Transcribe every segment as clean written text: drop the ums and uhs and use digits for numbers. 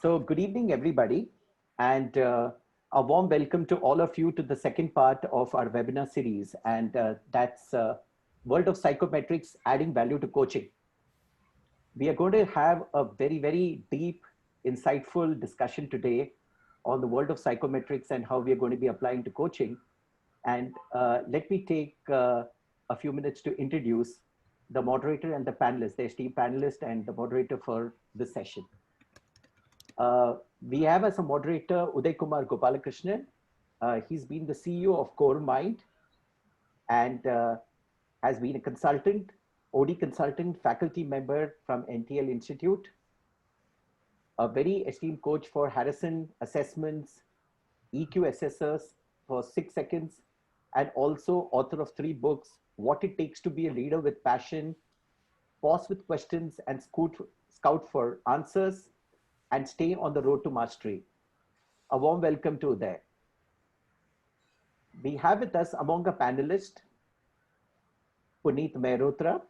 So, good evening, everybody, and a warm welcome to all of you to the second part of our webinar series, and that's World of Psychometrics Adding Value to Coaching. We are going to have a very deep, insightful discussion today on the world of psychometrics and how we are going to be applying to coaching. And let me take a few minutes to introduce the moderator and the panelists, the esteemed panelist and the moderator for this session. We have as a moderator Uday Kumar Gopalakrishnan. He's been the CEO of Core Mind and has been a consultant, OD consultant, faculty member from NTL Institute, a very esteemed coach for Harrison Assessments, EQ Assessors for 6 seconds, and also author of 3 books, What It Takes to Be a Leader with Passion, Pause with Questions and Scout for Answers, and Stay on the Road to Mastery. A warm welcome to Uday. We have with us among our panelists, Puneet Mehrotra.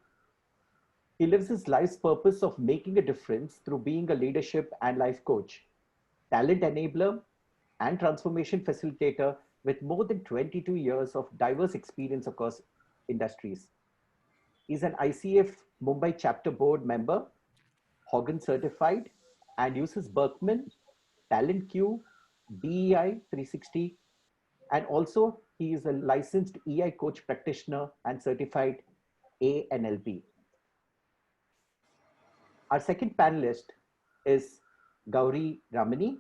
He lives his life's purpose of making a difference through being a leadership and life coach, talent enabler, and transformation facilitator with more than 22 years of diverse experience across industries. He's an ICF Mumbai chapter board member, Hogan certified, and uses Berkman, TalentQ, DEI 360, and also he is a licensed EI coach practitioner and certified ANLP. Our second panelist is Gauri Ramani,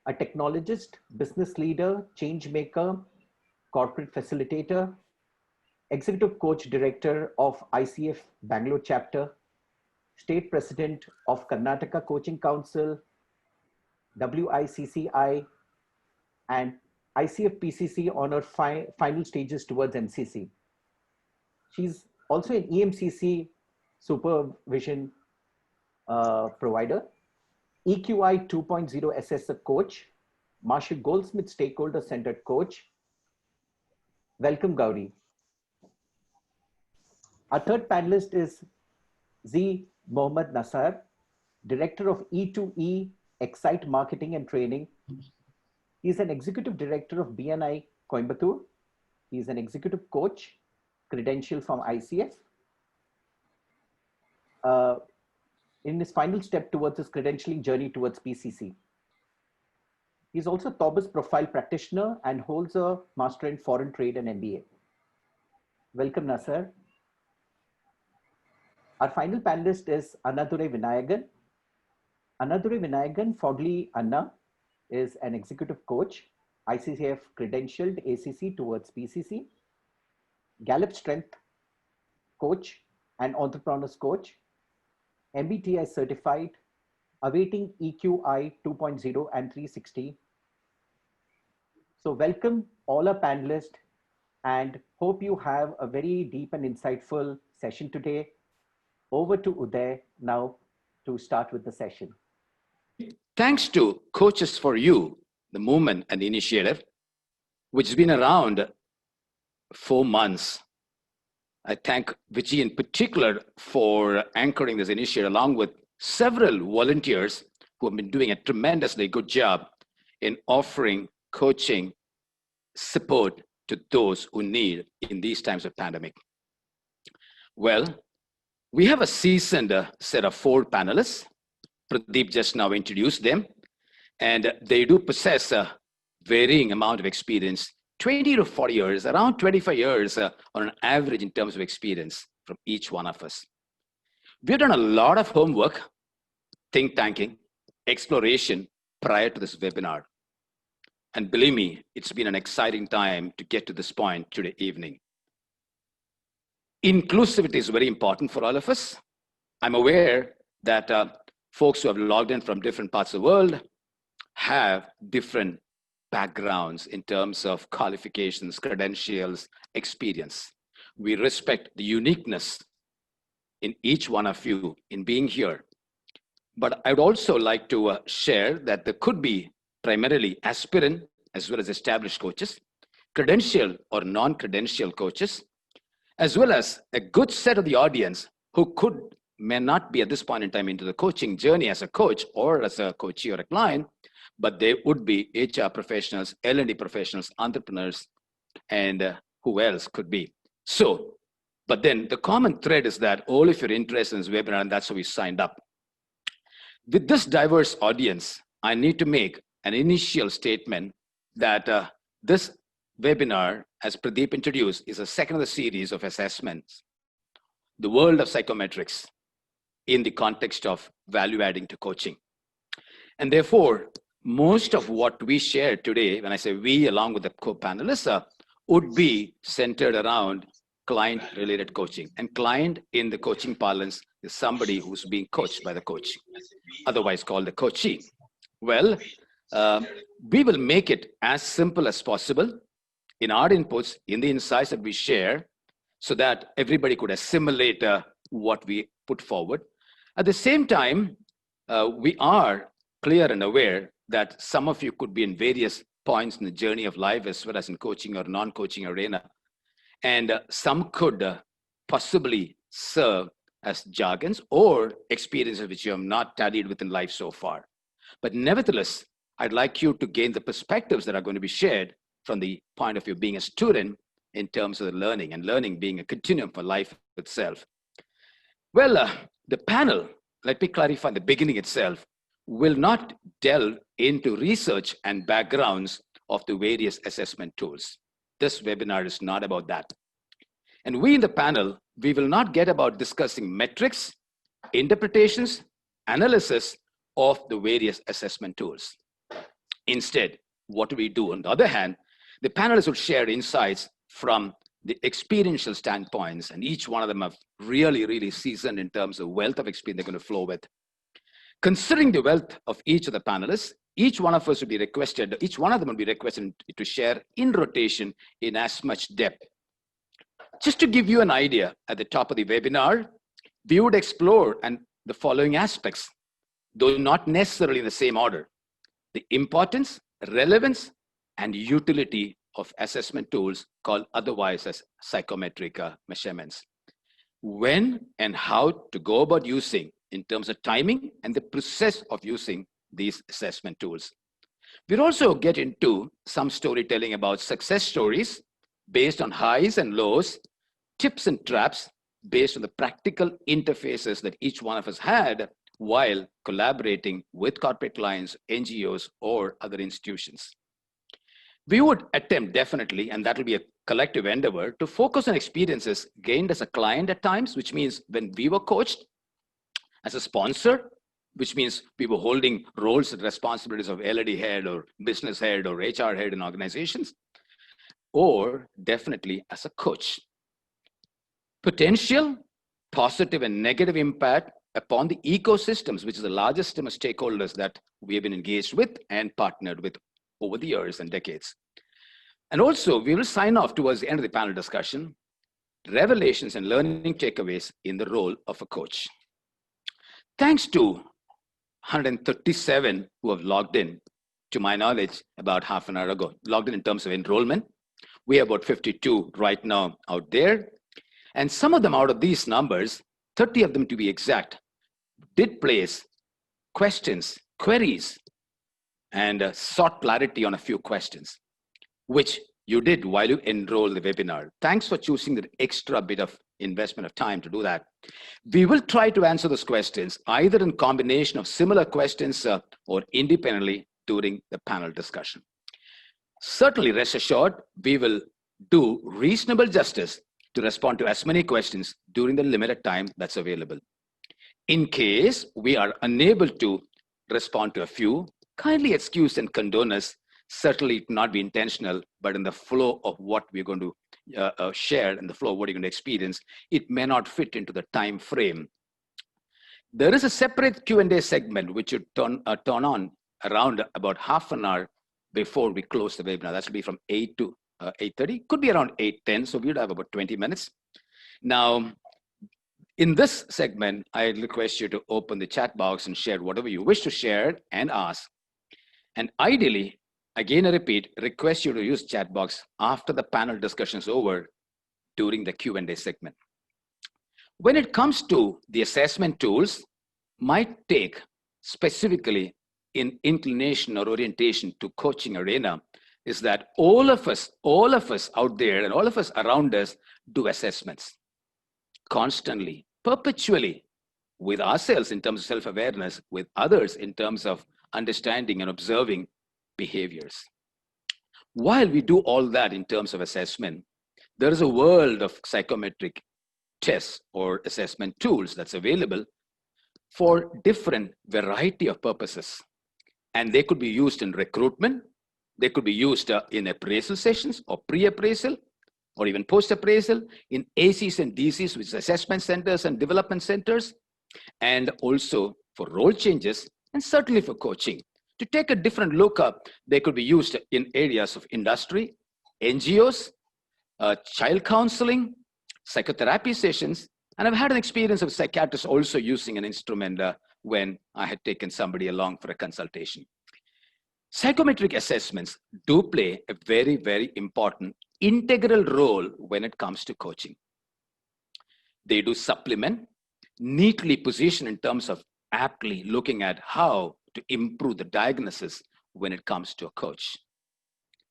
a technologist, business leader, change maker, corporate facilitator, executive coach director of ICF Bangalore chapter, state president of Karnataka Coaching Council, WICCI, and ICF PCC on her final stages towards MCC. She's also an EMCC supervision provider, EQI 2.0 assessor coach, Marshall Goldsmith stakeholder centered coach. Welcome, Gauri. Our third panelist is Z. Mohammad Nasar, director of E2E Excite Marketing and Training. He's an executive director of BNI Coimbatore. He's an executive coach, credential from ICF. In his final step towards his credentialing journey towards PCC. He's also Thomas Profile practitioner and holds a master in foreign trade and MBA. Welcome, Nasar. Our final panelist is Annadurai Vinayagan. Annadurai Vinayagan, fondly Anna, is an executive coach, ICCF credentialed ACC towards PCC, Gallup Strength coach and entrepreneurs coach, MBTI certified, awaiting EQI 2.0 and 360. So welcome all our panelists and hope you have a very deep and insightful session today. Over to Uday now to start with the session. Thanks to Coaches for You, the movement and the initiative, which has been around 4 months. I thank Vijay in particular for anchoring this initiative along with several volunteers who have been doing a tremendously good job in offering coaching support to those who need in these times of pandemic. Well, we have a seasoned set of 4 panelists. Pradeep just now introduced them, and they do possess a varying amount of experience, 20 to 40 years, around 25 years on an average in terms of experience from each one of us. We've done a lot of homework, think tanking, exploration prior to this webinar. And believe me, it's been an exciting time to get to this point today evening. Inclusivity is very important for all of us. I'm aware that folks who have logged in from different parts of the world have different backgrounds in terms of qualifications, credentials, experience. We respect the uniqueness in each one of you in being here. But I would also like to share that there could be primarily aspirant as well as established coaches, credential or non-credential coaches, as well as a good set of the audience who could may not be at this point in time into the coaching journey as a coach or as a coachee or a client, but they would be HR professionals, L&D professionals, entrepreneurs, and who else could be. So, but then the common thread is that all of your interested in this webinar, and that's how we signed up. With this diverse audience, I need to make an initial statement that this webinar, as Pradeep introduced, is a second of the series of assessments, the world of psychometrics in the context of value adding to coaching. And therefore, most of what we share today, when I say we along with the co-panelists, would be centered around client-related coaching. And client in the coaching parlance is somebody who's being coached by the coach, otherwise called the coachee. Well, we will make it as simple as possible in our inputs, in the insights that we share, so that everybody could assimilate what we put forward. At the same time, we are clear and aware that some of you could be in various points in the journey of life, as well as in coaching or non-coaching arena. And some could possibly serve as jargons or experiences which you have not tallied with in life so far. But nevertheless, I'd like you to gain the perspectives that are going to be shared from the point of view of being a student in terms of the learning, and learning being a continuum for life itself. Well, the panel, let me clarify the beginning itself, will not delve into research and backgrounds of the various assessment tools. This webinar is not about that. And we in the panel, we will not get about discussing metrics, interpretations, analysis of the various assessment tools. Instead, what do we do? On the other hand, the panelists will share insights from the experiential standpoints, and each one of them are really, really seasoned in terms of wealth of experience they're going to flow with. Considering the wealth of each of the panelists, each one of us will be requested, each one of them will be requested to share in rotation in as much depth. Just to give you an idea, at the top of the webinar, we would explore the following aspects, though not necessarily in the same order: the importance, relevance, and utility of assessment tools called otherwise as psychometric measurements. When and how to go about using in terms of timing and the process of using these assessment tools. We'll also get into some storytelling about success stories based on highs and lows, tips and traps based on the practical interfaces that each one of us had while collaborating with corporate clients, NGOs, or other institutions. We would attempt definitely, and that will be a collective endeavor, to focus on experiences gained as a client at times, which means when we were coached, as a sponsor, which means we were holding roles and responsibilities of L&D head or business head or HR head in organizations, or definitely as a coach. Potential positive and negative impact upon the ecosystems, which is the largest system of stakeholders that we have been engaged with and partnered with over the years and decades. And also, we will sign off towards the end of the panel discussion, revelations and learning takeaways in the role of a coach. Thanks to 137 who have logged in, to my knowledge, about half an hour ago, logged in terms of enrollment. We have about 52 right now out there. And some of them out of these numbers, 30 of them to be exact, did place questions, queries, and sought clarity on a few questions, which you did while you enroll the webinar. Thanks for choosing the extra bit of investment of time to do that. We will try to answer those questions either in combination of similar questions or independently during the panel discussion. Certainly, rest assured, we will do reasonable justice to respond to as many questions during the limited time that's available. In case we are unable to respond to a few, kindly excuse and condone us. Certainly it not be intentional, but in the flow of what we're going to share and the flow of what you're going to experience, it may not fit into the time frame. There is a separate Q&A segment which you turn on around about half an hour before we close the webinar. That will be from 8 to 8:30, could be around 8:10, so we would have about 20 minutes. Now, in this segment, I request you to open the chat box and share whatever you wish to share and ask. And ideally, again, I repeat, request you to use chat box after the panel discussion is over during the Q&A segment. When it comes to the assessment tools, my take specifically in inclination or orientation to coaching arena is that all of us out there and all of us around us do assessments constantly, perpetually, with ourselves in terms of self-awareness, with others in terms of understanding and observing behaviors. While we do all that in terms of assessment, there is a world of psychometric tests or assessment tools that's available for different variety of purposes. And they could be used in recruitment, they could be used in appraisal sessions or pre-appraisal, or even post-appraisal, in ACs and DCs, which is assessment centers and development centers, and also for role changes, and certainly for coaching. To take a different look up, they could be used in areas of industry, NGOs, child counseling, psychotherapy sessions, and I've had an experience of psychiatrists also using an instrument when I had taken somebody along for a consultation. Psychometric assessments do play a very, very important integral role when it comes to coaching. They do supplement, neatly position in terms of aptly looking at how to improve the diagnosis when it comes to a coach.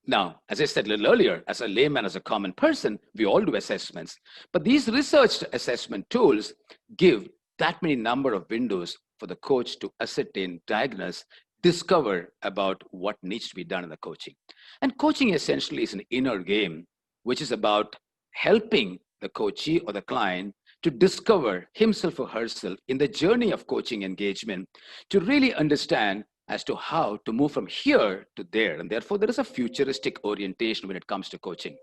Now, as I said a little earlier, as a layman, as a common person, we all do assessments, but these researched assessment tools give that many number of windows for the coach to ascertain, diagnose, discover about what needs to be done in the coaching. And coaching essentially is an inner game, which is about helping the coachee or the client to discover himself or herself in the journey of coaching engagement, to really understand as to how to move from here to there. And therefore, there is a futuristic orientation when it comes to coaching.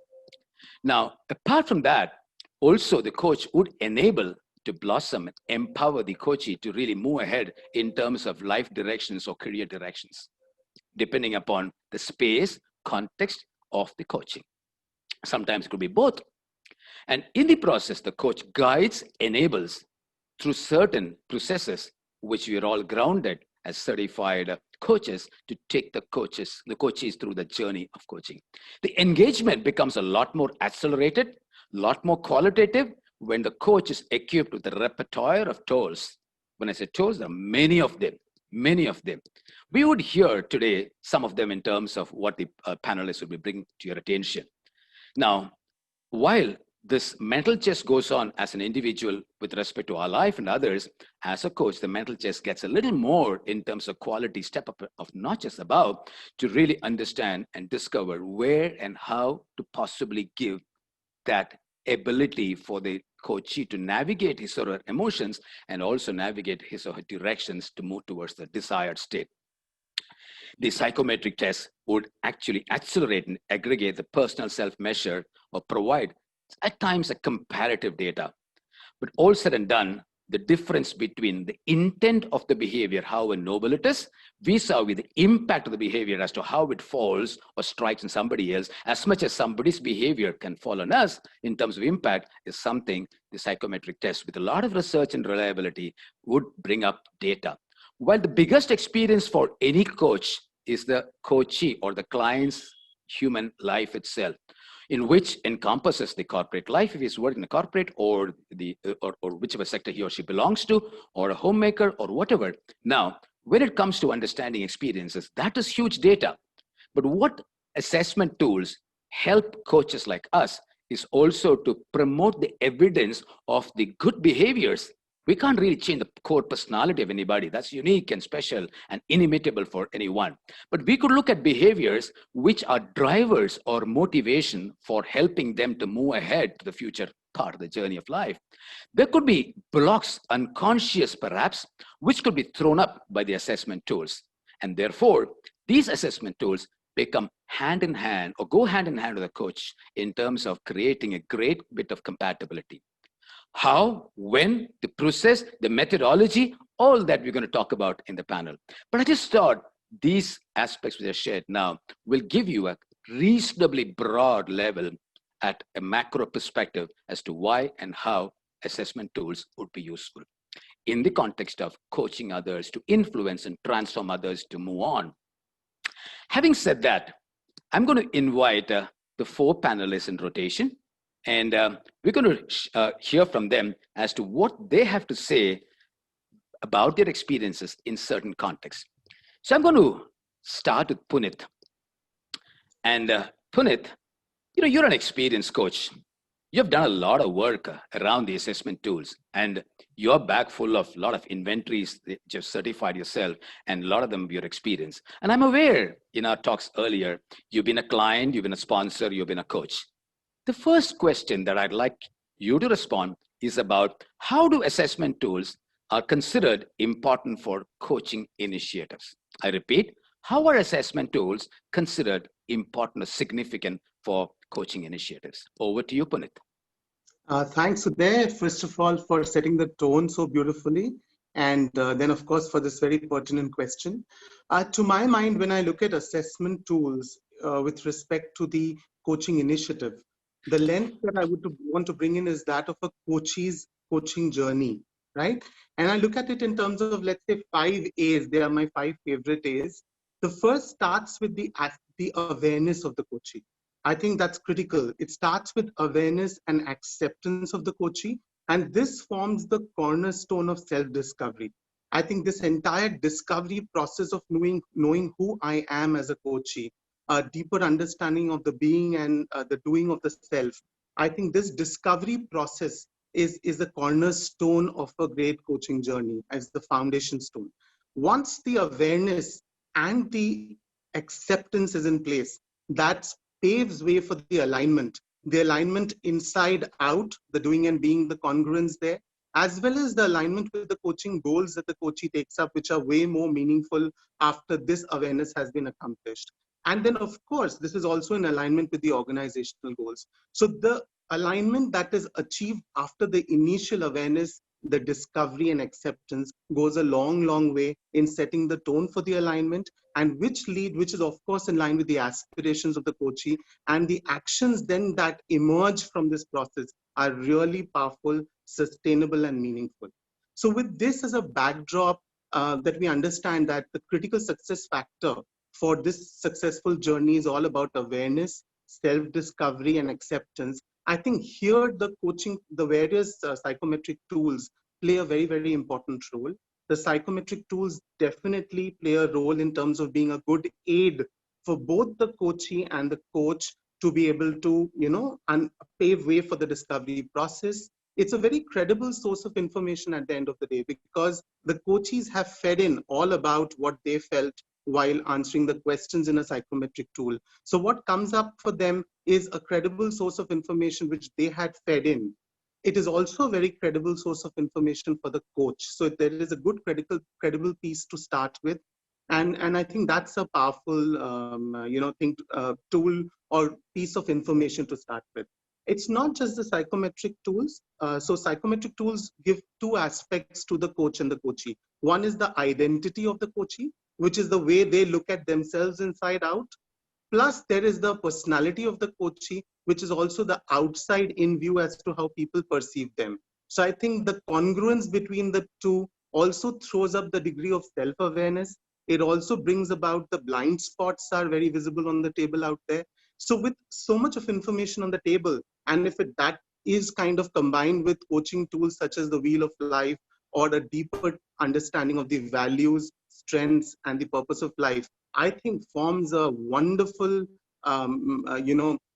Now, apart from that, also the coach would enable to blossom and empower the coachee to really move ahead in terms of life directions or career directions, depending upon the space, context of the coaching. Sometimes it could be both. And in the process, the coach guides, enables through certain processes, which we are all grounded as certified coaches to take the coachees through the journey of coaching. The engagement becomes a lot more accelerated, a lot more qualitative when the coach is equipped with a repertoire of tools. When I say tools, there are many of them, many of them. We would hear today some of them in terms of what the panelists will be bringing to your attention. Now, while this mental chess goes on as an individual with respect to our life and others, as a coach, the mental chess gets a little more in terms of quality step up of notches above to really understand and discover where and how to possibly give that ability for the coachee to navigate his or her emotions and also navigate his or her directions to move towards the desired state. The psychometric test would actually accelerate and aggregate the personal self-measure or provide at times a comparative data. But all said and done, the difference between the intent of the behavior, how noble it is, vis-a-vis the impact of the behavior as to how it falls or strikes on somebody else, as much as somebody's behavior can fall on us in terms of impact, is something the psychometric test with a lot of research and reliability would bring up data. While the biggest experience for any coach is the coachee or the client's human life itself, in which encompasses the corporate life, if he's working in a corporate or whichever sector he or she belongs to, or a homemaker or whatever. Now, when it comes to understanding experiences, that is huge data. But what assessment tools help coaches like us is also to promote the evidence of the good behaviors. We can't really change the core personality of anybody. That's unique and special and inimitable for anyone. But we could look at behaviors which are drivers or motivation for helping them to move ahead to the future part of the journey of life. There could be blocks, unconscious perhaps, which could be thrown up by the assessment tools. And therefore, these assessment tools become hand in hand or go hand in hand with the coach in terms of creating a great bit of compatibility. How, when, the process, the methodology, all that we're going to talk about in the panel. But I just thought these aspects which I shared now will give you a reasonably broad level at a macro perspective as to why and how assessment tools would be useful in the context of coaching others to influence and transform others to move on. Having said that, I'm going to invite the four panelists in rotation. And we're going to hear from them as to what they have to say about their experiences in certain contexts. So I'm going to start with Punit. And Punit, you're an experienced coach. You've done a lot of work around the assessment tools, and you're back full of a lot of inventories that you've certified yourself, and a lot of them your experience. And I'm aware in our talks earlier, you've been a client, you've been a sponsor, you've been a coach. The first question that I'd like you to respond is about how do assessment tools are considered important for coaching initiatives? I repeat, how are assessment tools considered important or significant for coaching initiatives? Over to you, Punit. Thanks, Uday, first of all, for setting the tone so beautifully. And then, of course, for this very pertinent question. To my mind, when I look at assessment tools with respect to the coaching initiative, the lens that I would want to bring in is that of a coach's coaching journey, right? And I look at it in terms of, let's say, 5 A's. They are my 5 favorite A's. The first starts with the awareness of the coachee. I think that's critical. It starts with awareness and acceptance of the coachee, and this forms the cornerstone of self-discovery. I think this entire discovery process of knowing who I am as a coachee, a deeper understanding of the being and the doing of the self. I think this discovery process is the cornerstone of a great coaching journey as the foundation stone. Once the awareness and the acceptance is in place, that's paves way for the alignment inside out, the doing and being, the congruence there, as well as the alignment with the coaching goals that the coachee takes up, which are way more meaningful after this awareness has been accomplished. And then, of course, this is also in alignment with the organizational goals. So the alignment that is achieved after the initial awareness, the discovery and acceptance goes a long way in setting the tone for the alignment, and which is of course in line with the aspirations of the coachee, and the actions then that emerge from this process are really powerful, sustainable, and meaningful. So with this as a backdrop, that we understand that the critical success factor for this successful journey is all about awareness, self-discovery, and acceptance. I think here the various psychometric tools play a very important role. The psychometric tools definitely play a role in terms of being a good aid for both the coachee and the coach to be able to, pave way for the discovery process. It's a very credible source of information at the end of the day, because the coachees have fed in all about what they felt while answering the questions in a psychometric tool. So what comes up for them is a credible source of information which they had fed in. It is also a very credible source of information for the coach. So there is a good credible piece to start with. And I think that's a powerful tool or piece of information to start with. It's not just the psychometric tools. So psychometric tools give 2 aspects to the coach and the coachee. One is the identity of the coachee, which is the way they look at themselves inside out. Plus, there is the personality of the coachee, which is also the outside in view as to how people perceive them. So I think the congruence between the two also throws up the degree of self-awareness. It also brings about the blind spots are very visible on the table out there. So with so much of information on the table, and if that is kind of combined with coaching tools such as the Wheel of Life or a deeper understanding of the values, strengths, and the purpose of life, I think forms a wonderful,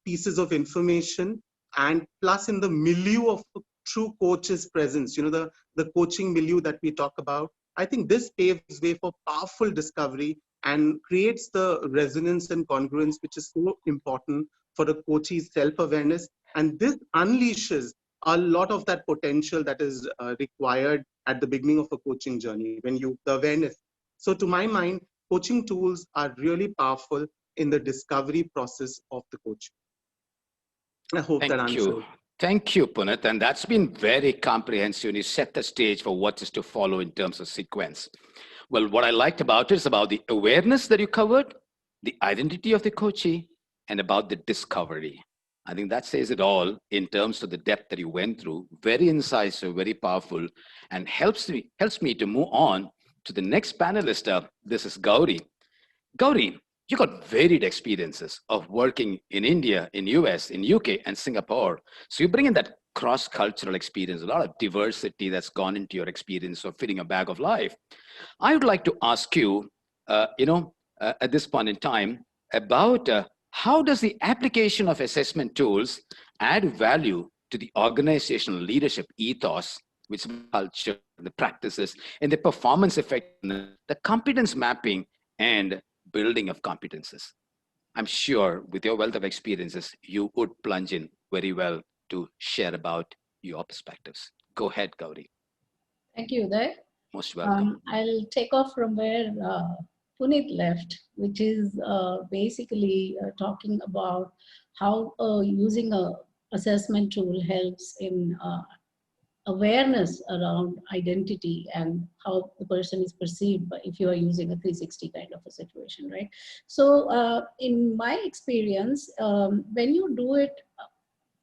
pieces of information. And plus in the milieu of a true coach's presence, the coaching milieu that we talk about, I think this paves way for powerful discovery and creates the resonance and congruence, which is so important for a coachee's self-awareness. And this unleashes a lot of that potential that is required at the beginning of a coaching journey, the awareness. So to my mind, coaching tools are really powerful in the discovery process of the coach. I hope that answers. Thank you, Punit. And that's been very comprehensive. You set the stage for what is to follow in terms of sequence. Well, what I liked about it is about the awareness that you covered, the identity of the coachee, and about the discovery. I think that says it all in terms of the depth that you went through. Very incisive, very powerful, and helps me to move on to the next panelist. This is Gauri. Gauri, You got varied experiences of working in India, in US, in UK, and Singapore. So you bring in that cross-cultural experience, a lot of diversity that's gone into your experience of filling a bag of life. I would like to ask you, at this point in time, about how does the application of assessment tools add value to the organizational leadership ethos, which is culture, the practices, and the performance effectiveness, the competence mapping, and building of competences? I'm sure with your wealth of experiences, you would plunge in very well to share about your perspectives. Go ahead, Gauri. Thank you, Uday. Most welcome. I'll take off from where Puneet left, which is basically talking about how using a assessment tool helps in awareness around identity and how the person is perceived by, if you are using a 360 kind of a situation, right? So in my experience, when you do it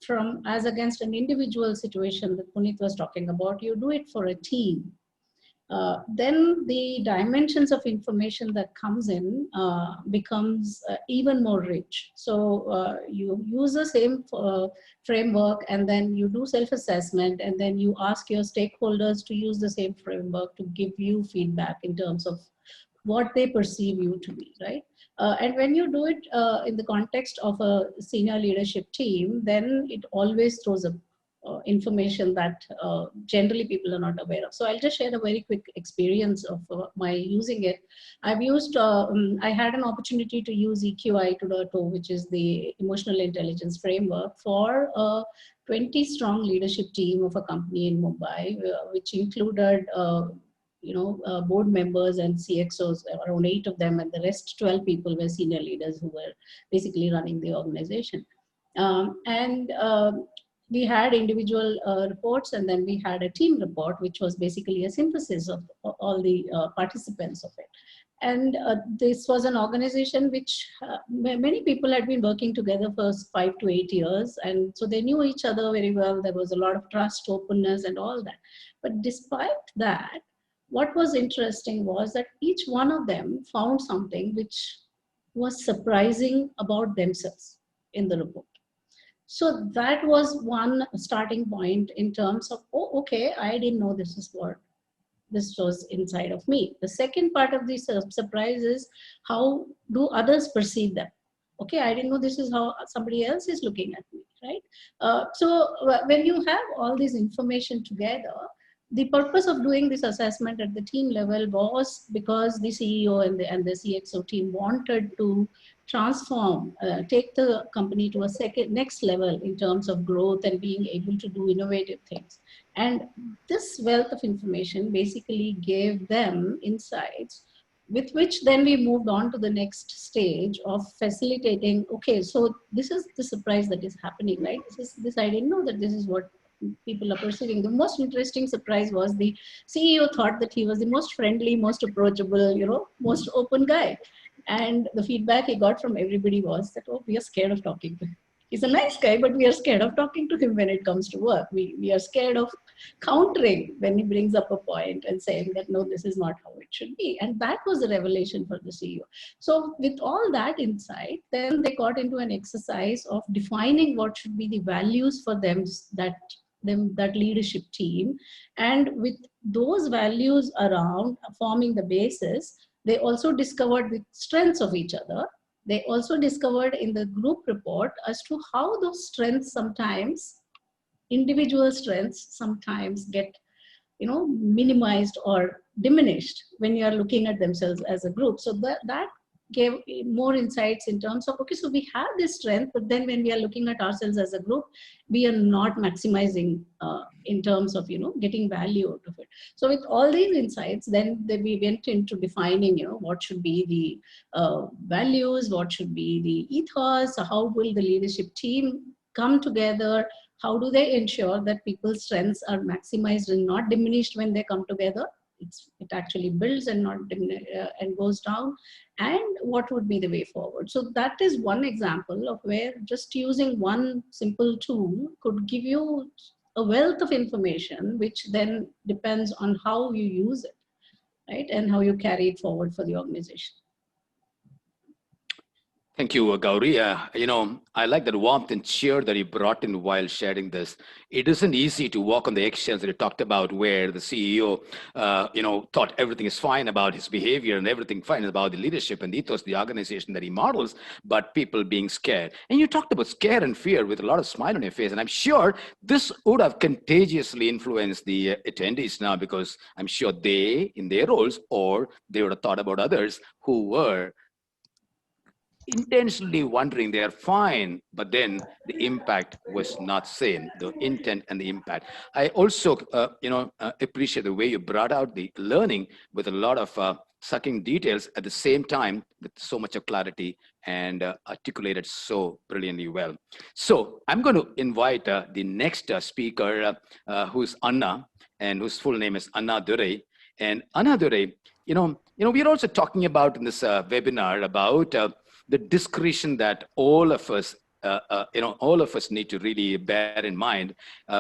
from as against an individual situation that Puneet was talking about, you do it for a team. Then the dimensions of information that comes in becomes even more rich. So you use the same framework, and then you do self-assessment, and then you ask your stakeholders to use the same framework to give you feedback in terms of what they perceive you to be, right? And when you do it in the context of a senior leadership team, then it always throws up information that generally people are not aware of. So I'll just share a very quick experience of my using it. I've used, I had an opportunity to use EQI 2.0, which is the emotional intelligence framework, for a 20 strong leadership team of a company in Mumbai, which included board members and CXOs, around 8 of them, and the rest 12 people were senior leaders who were basically running the organization. We had individual reports, and then we had a team report, which was basically a synthesis of all the participants of it. And this was an organization which many people had been working together for 5 to 8 years. And so they knew each other very well. There was a lot of trust, openness, and all that. But despite that, what was interesting was that each one of them found something which was surprising about themselves in the report. So that was one starting point in terms of, oh, okay, I didn't know this is what this was inside of me. The second part of this surprise is, how do others perceive them? Okay, I didn't know this is how somebody else is looking at me, right? So when you have all this information together, the purpose of doing this assessment at the team level was because the CEO and the CXO team wanted to transform, take the company to a next level in terms of growth and being able to do innovative things. And this wealth of information basically gave them insights with which then we moved on to the next stage of facilitating. Okay, so this is the surprise that is happening, right? This I didn't know that this is what people are perceiving. The most interesting surprise was the CEO thought that he was the most friendly, most approachable, most open guy. And the feedback he got from everybody was that, oh, we are scared of talking to him. He's a nice guy, but we are scared of talking to him when it comes to work. We are scared of countering when he brings up a point and saying that, no, this is not how it should be. And that was a revelation for the CEO. So with all that insight, then they got into an exercise of defining what should be the values for them, that leadership team. And with those values around forming the basis, they also discovered the strengths of each other. They also discovered in the group report as to how those strengths sometimes, individual strengths sometimes get, minimized or diminished when you are looking at themselves as a group. So that gave more insights in terms of, okay, so we have this strength, but then when we are looking at ourselves as a group, we are not maximizing in terms of, getting value out of it. So with all these insights, then we went into defining, what should be the values, what should be the ethos, how will the leadership team come together, how do they ensure that people's strengths are maximized and not diminished when they come together. It actually builds and not and goes down, and what would be the way forward. So that is one example of where just using one simple tool could give you a wealth of information, which then depends on how you use it, right, and how you carry it forward for the organization. Thank you, Gauri. I like that warmth and cheer that you brought in while sharing this. It isn't easy to walk on the eggshells that you talked about, where the CEO, thought everything is fine about his behavior and everything fine about the leadership and ethos, the organization that he models, but people being scared. And you talked about scare and fear with a lot of smile on your face. And I'm sure this would have contagiously influenced the attendees now, because I'm sure they, in their roles, or they would have thought about others who were intentionally wondering they are fine, but then the impact was not same, the intent and the impact. I also appreciate the way you brought out the learning with a lot of sucking details at the same time with so much of clarity and articulated so brilliantly well. So I'm going to invite the next speaker, who's Anna, and whose full name is Anna Durai. And Anna Durai, we're also talking about in this webinar about the discretion that all of us need to really bear in mind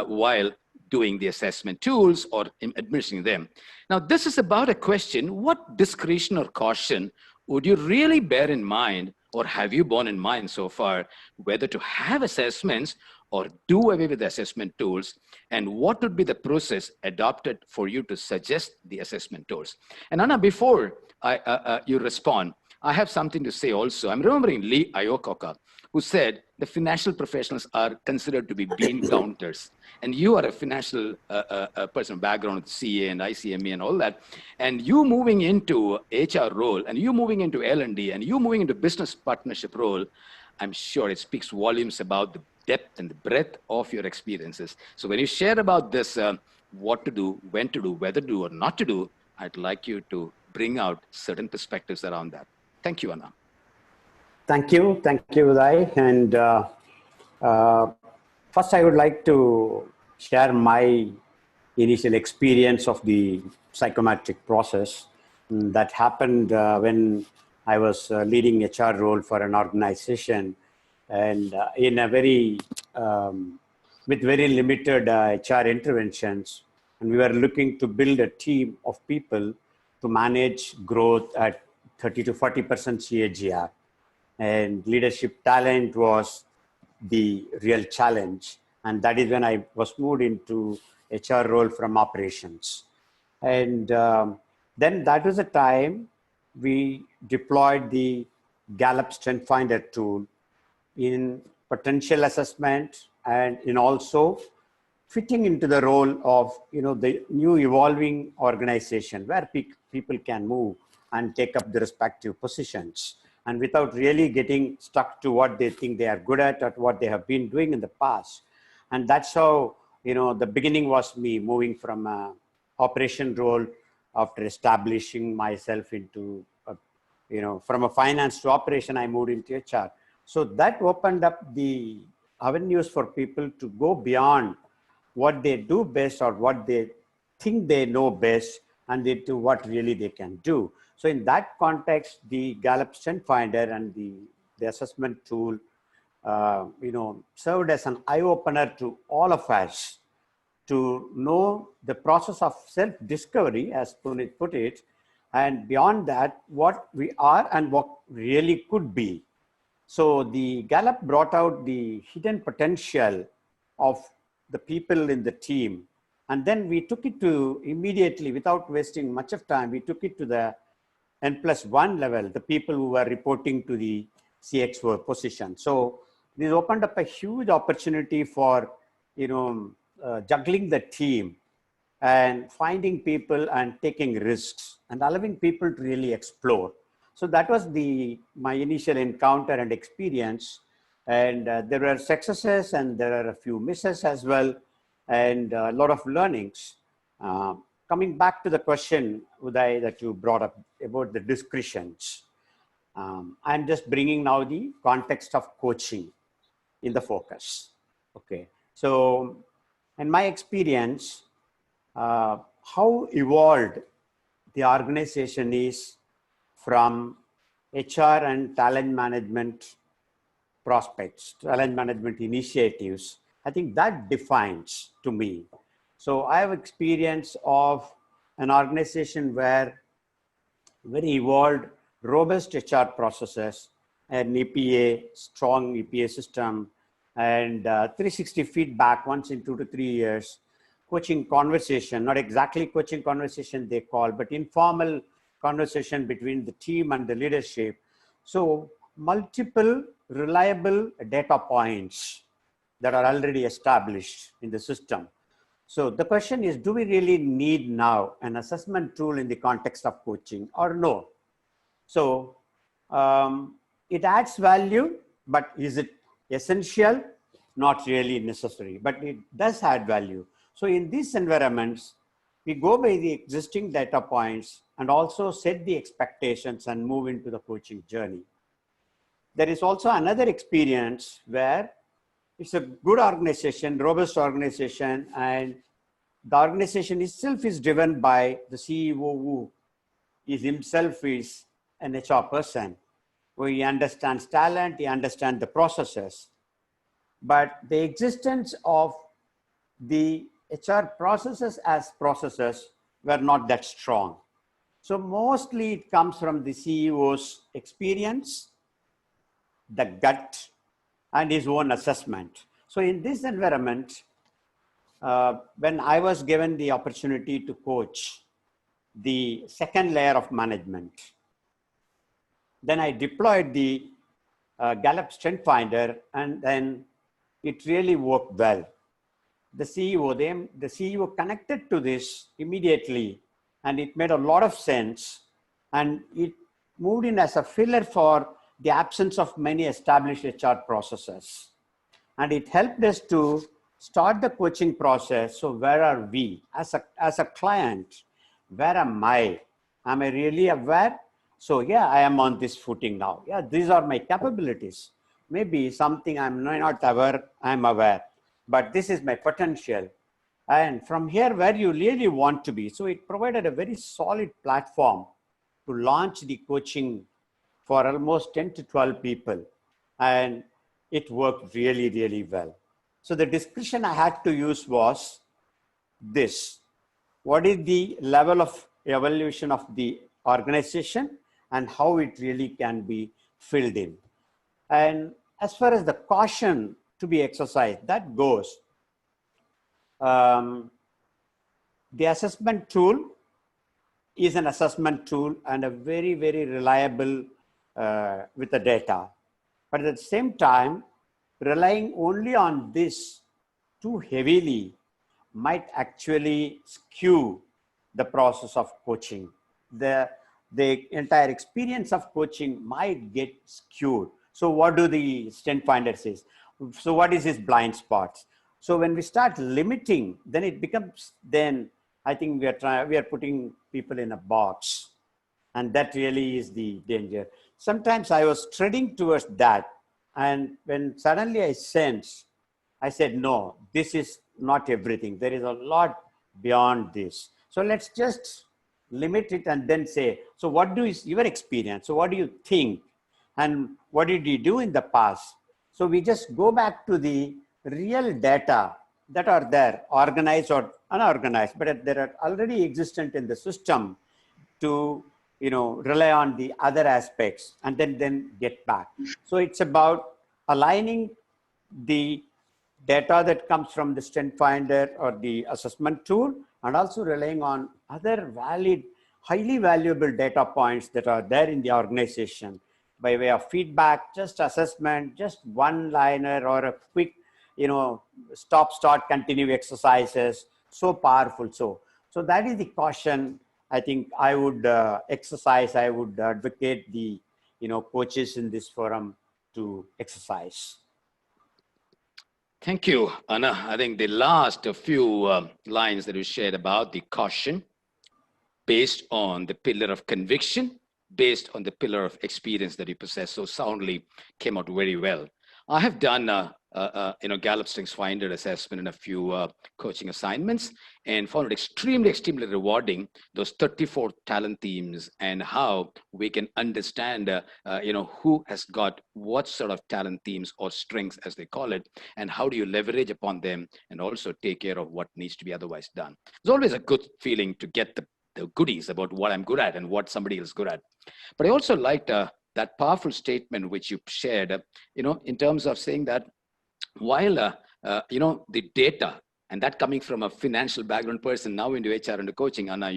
while doing the assessment tools or administering them. Now, this is about a question: what discretion or caution would you really bear in mind, or have you borne in mind so far, whether to have assessments or do away with the assessment tools, and what would be the process adopted for you to suggest the assessment tools? And Anna, before you respond, I have something to say also. I'm remembering Lee Iacocca, who said the financial professionals are considered to be bean counters. And you are a financial person, background with CA and ICME and all that. And you moving into HR role, and you moving into L&D, and you moving into business partnership role, I'm sure it speaks volumes about the depth and the breadth of your experiences. So when you share about this, what to do, when to do, whether to do or not to do, I'd like you to bring out certain perspectives around that. Thank you, Anna. Thank you, Uday. And first, I would like to share my initial experience of the psychometric process that happened when I was leading HR role for an organization, and in a very with very limited HR interventions, and we were looking to build a team of people to manage growth at 30 to 40% CAGR. And leadership talent was the real challenge. And that is when I was moved into HR role from operations. And then that was the time we deployed the Gallup Strength Finder tool in potential assessment and in also fitting into the role of the new evolving organization where people can move and take up the respective positions, and without really getting stuck to what they think they are good at or what they have been doing in the past. And that's how the beginning was me moving from a operation role after establishing myself into from a finance to operation. I moved into HR. So that opened up the avenues for people to go beyond what they do best or what they think they know best, and they do what really they can do. So in that context, the Gallup Strength Finder and the assessment tool, served as an eye-opener to all of us to know the process of self-discovery, as Punit put it, and beyond that, what we are and what really could be. So the Gallup brought out the hidden potential of the people in the team. And then we took it to immediately, without wasting much of time, we took it to the N+1 level, the people who were reporting to the CXO position. So this opened up a huge opportunity for, juggling the team and finding people and taking risks and allowing people to really explore. So that was my initial encounter and experience. And there were successes and there are a few misses as well, and a lot of learnings. Coming back to the question, Uday, that you brought up about the discretions, I'm just bringing now the context of coaching in the focus. Okay, so in my experience, how evolved the organization is from HR and talent management prospects, talent management initiatives, I think that defines to me. So I have experience of an organization where very evolved, robust HR processes an EPA, strong EPA system, and 360 feedback once in 2 to 3 years, coaching conversation, not exactly coaching conversation they call, but informal conversation between the team and the leadership. So multiple reliable data points that are already established in the system. So the question is, do we really need now an assessment tool in the context of coaching or no? So it adds value, but is it essential? Not really necessary, but it does add value. So in these environments, we go by the existing data points and also set the expectations and move into the coaching journey. There is also another experience where it's a good organization, robust organization, and the organization itself is driven by the CEO who is himself is an HR person, where he understands talent, he understands the processes. But the existence of the HR processes as processes were not that strong. So mostly it comes from the CEO's experience, the gut, and his own assessment. So in this environment, when I was given the opportunity to coach the second layer of management, then I deployed the Gallup Strength Finder, and then it really worked well. The CEO connected to this immediately, and it made a lot of sense, and it moved in as a filler for the absence of many established HR processes. And it helped us to start the coaching process. So where are we as a client? Where am I? Am I really aware? So yeah, I am on this footing now. Yeah, these are my capabilities. Maybe something I'm not aware, I'm aware, but this is my potential. And from here, where you really want to be. So it provided a very solid platform to launch the coaching for almost 10 to 12 people. And it worked really, really well. So the discussion I had to use was this: what is the level of evaluation of the organization and how it really can be filled in? And as far as the caution to be exercised, that goes, the assessment tool is an assessment tool and a very, very reliable with the data. But at the same time, relying only on this too heavily might actually skew the process of coaching. The entire experience of coaching might get skewed. So what do the Strength Finder says? So what is his blind spots? So when we start limiting, then it becomes, then I think we are putting people in a box, and that really is the danger. Sometimes I was treading towards that, and when suddenly I sensed, I said, no, this is not everything. There is a lot beyond this. So let's just limit it and then say, so what is your experience? So what do you think? And what did you do in the past? So we just go back to the real data that are there, organized or unorganized, but they are already existent in the system, to rely on the other aspects and then get back. So it's about aligning the data that comes from the Strength Finder or the assessment tool, and also relying on other valid, highly valuable data points that are there in the organization by way of feedback, just assessment, just one-liner or a quick, stop, start, continue exercises. So powerful. So that is the caution I think I would exercise. I would advocate the coaches in this forum to exercise. Thank you, Anna. I think the last few lines that you shared about the caution based on the pillar of conviction, based on the pillar of experience that you possess so soundly came out very well. I have done Gallup Strengths Finder assessment in a few coaching assignments, and found it extremely, extremely rewarding, those 34 talent themes, and how we can understand, who has got what sort of talent themes or strengths, as they call it, and how do you leverage upon them and also take care of what needs to be otherwise done. It's always a good feeling to get the goodies about what I'm good at and what somebody else is good at. But I also liked that powerful statement which you shared, in terms of saying that while, the data, and that coming from a financial background person now into HR and coaching, Anna,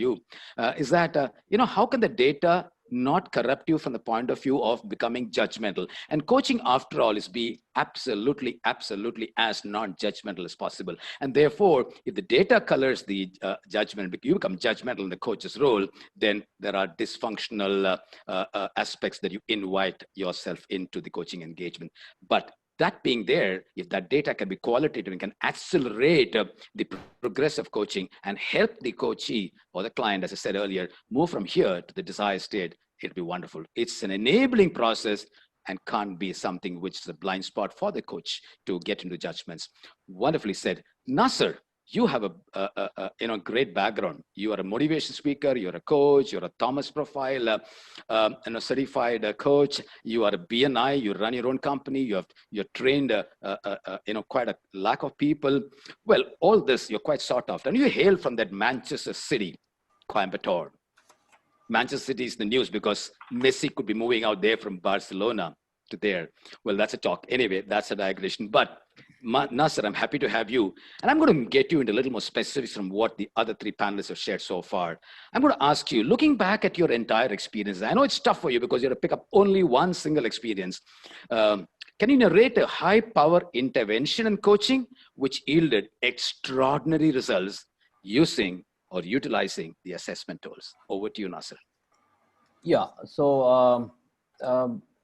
is that, how can the data not corrupt you from the point of view of becoming judgmental? And coaching, after all, is be absolutely, absolutely as non-judgmental as possible. And therefore, if the data colors the judgment, you become judgmental in the coach's role, then there are dysfunctional aspects that you invite yourself into the coaching engagement. But that being there, if that data can be qualitative and can accelerate the progress of coaching and help the coachee or the client, as I said earlier, move from here to the desired state, it'll be wonderful. It's an enabling process and can't be something which is a blind spot for the coach to get into judgments. Wonderfully said. Nasser, you have a great background. You are a motivation speaker, you're a coach, you're a Thomas Profile, and a certified coach. You are a BNI, you run your own company, you're trained, quite a lack of people. Well, all this, you're quite sought after. And you hail from that Manchester City, Coimbatore. Manchester City is the news because Messi could be moving out there from Barcelona to there. Well, that's a talk. Anyway, that's a digression. But Nasser, I'm happy to have you. And I'm going to get you into a little more specifics from what the other three panelists have shared so far. I'm going to ask you, looking back at your entire experience, I know it's tough for you because you have to pick up only one single experience. Can you narrate a high-power intervention in coaching which yielded extraordinary results using or utilizing the assessment tools? Over to you, Nasser. Yeah. So,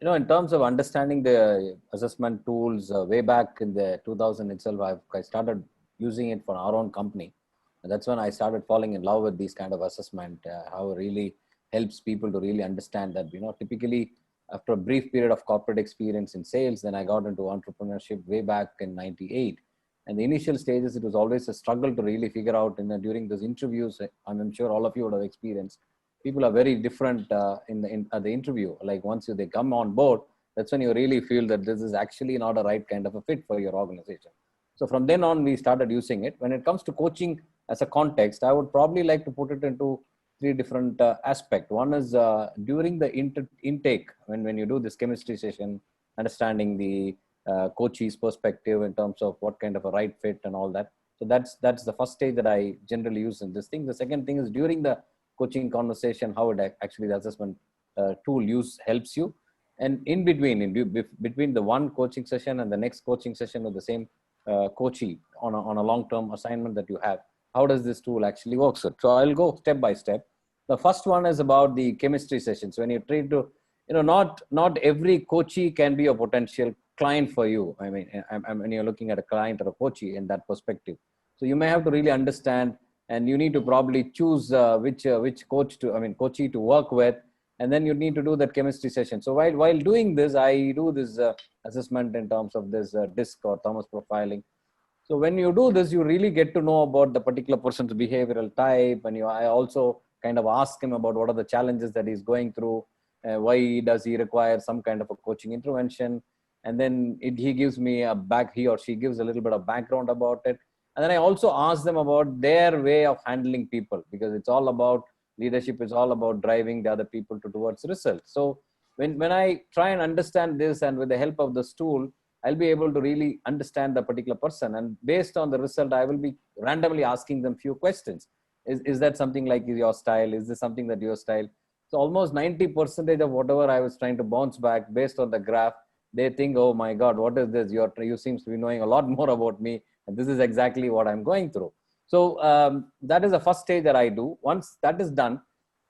in terms of understanding the assessment tools, way back in the 2000 itself, I started using it for our own company. And that's when I started falling in love with these kind of assessment, how it really helps people to really understand that, typically after a brief period of corporate experience in sales, then I got into entrepreneurship way back in '98. And the initial stages, it was always a struggle to really figure out during those interviews. I'm sure all of you would have experienced. People are very different at the interview. Like once they come on board, that's when you really feel that this is actually not a right kind of a fit for your organization. So from then on, we started using it. When it comes to coaching as a context, I would probably like to put it into three different aspects. One is during the intake, when you do this chemistry session, understanding the coachee's perspective in terms of what kind of a right fit and all that. So that's the first stage that I generally use in this thing. The second thing is during the coaching conversation, how it actually the assessment tool helps you. And in between the one coaching session and the next coaching session with the same coachee on a long-term assignment that you have, how does this tool actually work? So I'll go step by step. The first one is about the chemistry sessions. When you try to, not every coachee can be a potential client for you. I mean, when you're looking at a client or a coachee in that perspective. So you may have to really understand, and you need to probably choose which coachee to work with, and then you need to do that chemistry session. So while doing this, I do this assessment in terms of this DISC or Thomas profiling. So when you do this, you really get to know about the particular person's behavioral type, and I also kind of ask him about what are the challenges that he's going through, why does he require some kind of a coaching intervention, and then he gives me he or she gives a little bit of background about it. And then I also ask them about their way of handling people, because it's all about leadership. It's all about driving the other people towards results. So when I try and understand this, and with the help of this tool, I'll be able to really understand the particular person. And based on the result, I will be randomly asking them few questions. Is that something like your style? Is this something that your style? So almost 90% of whatever I was trying to bounce back based on the graph, they think, oh my God, what is this? You seems to be knowing a lot more about me. And this is exactly what I'm going through. So that is the first stage that I do. Once that is done,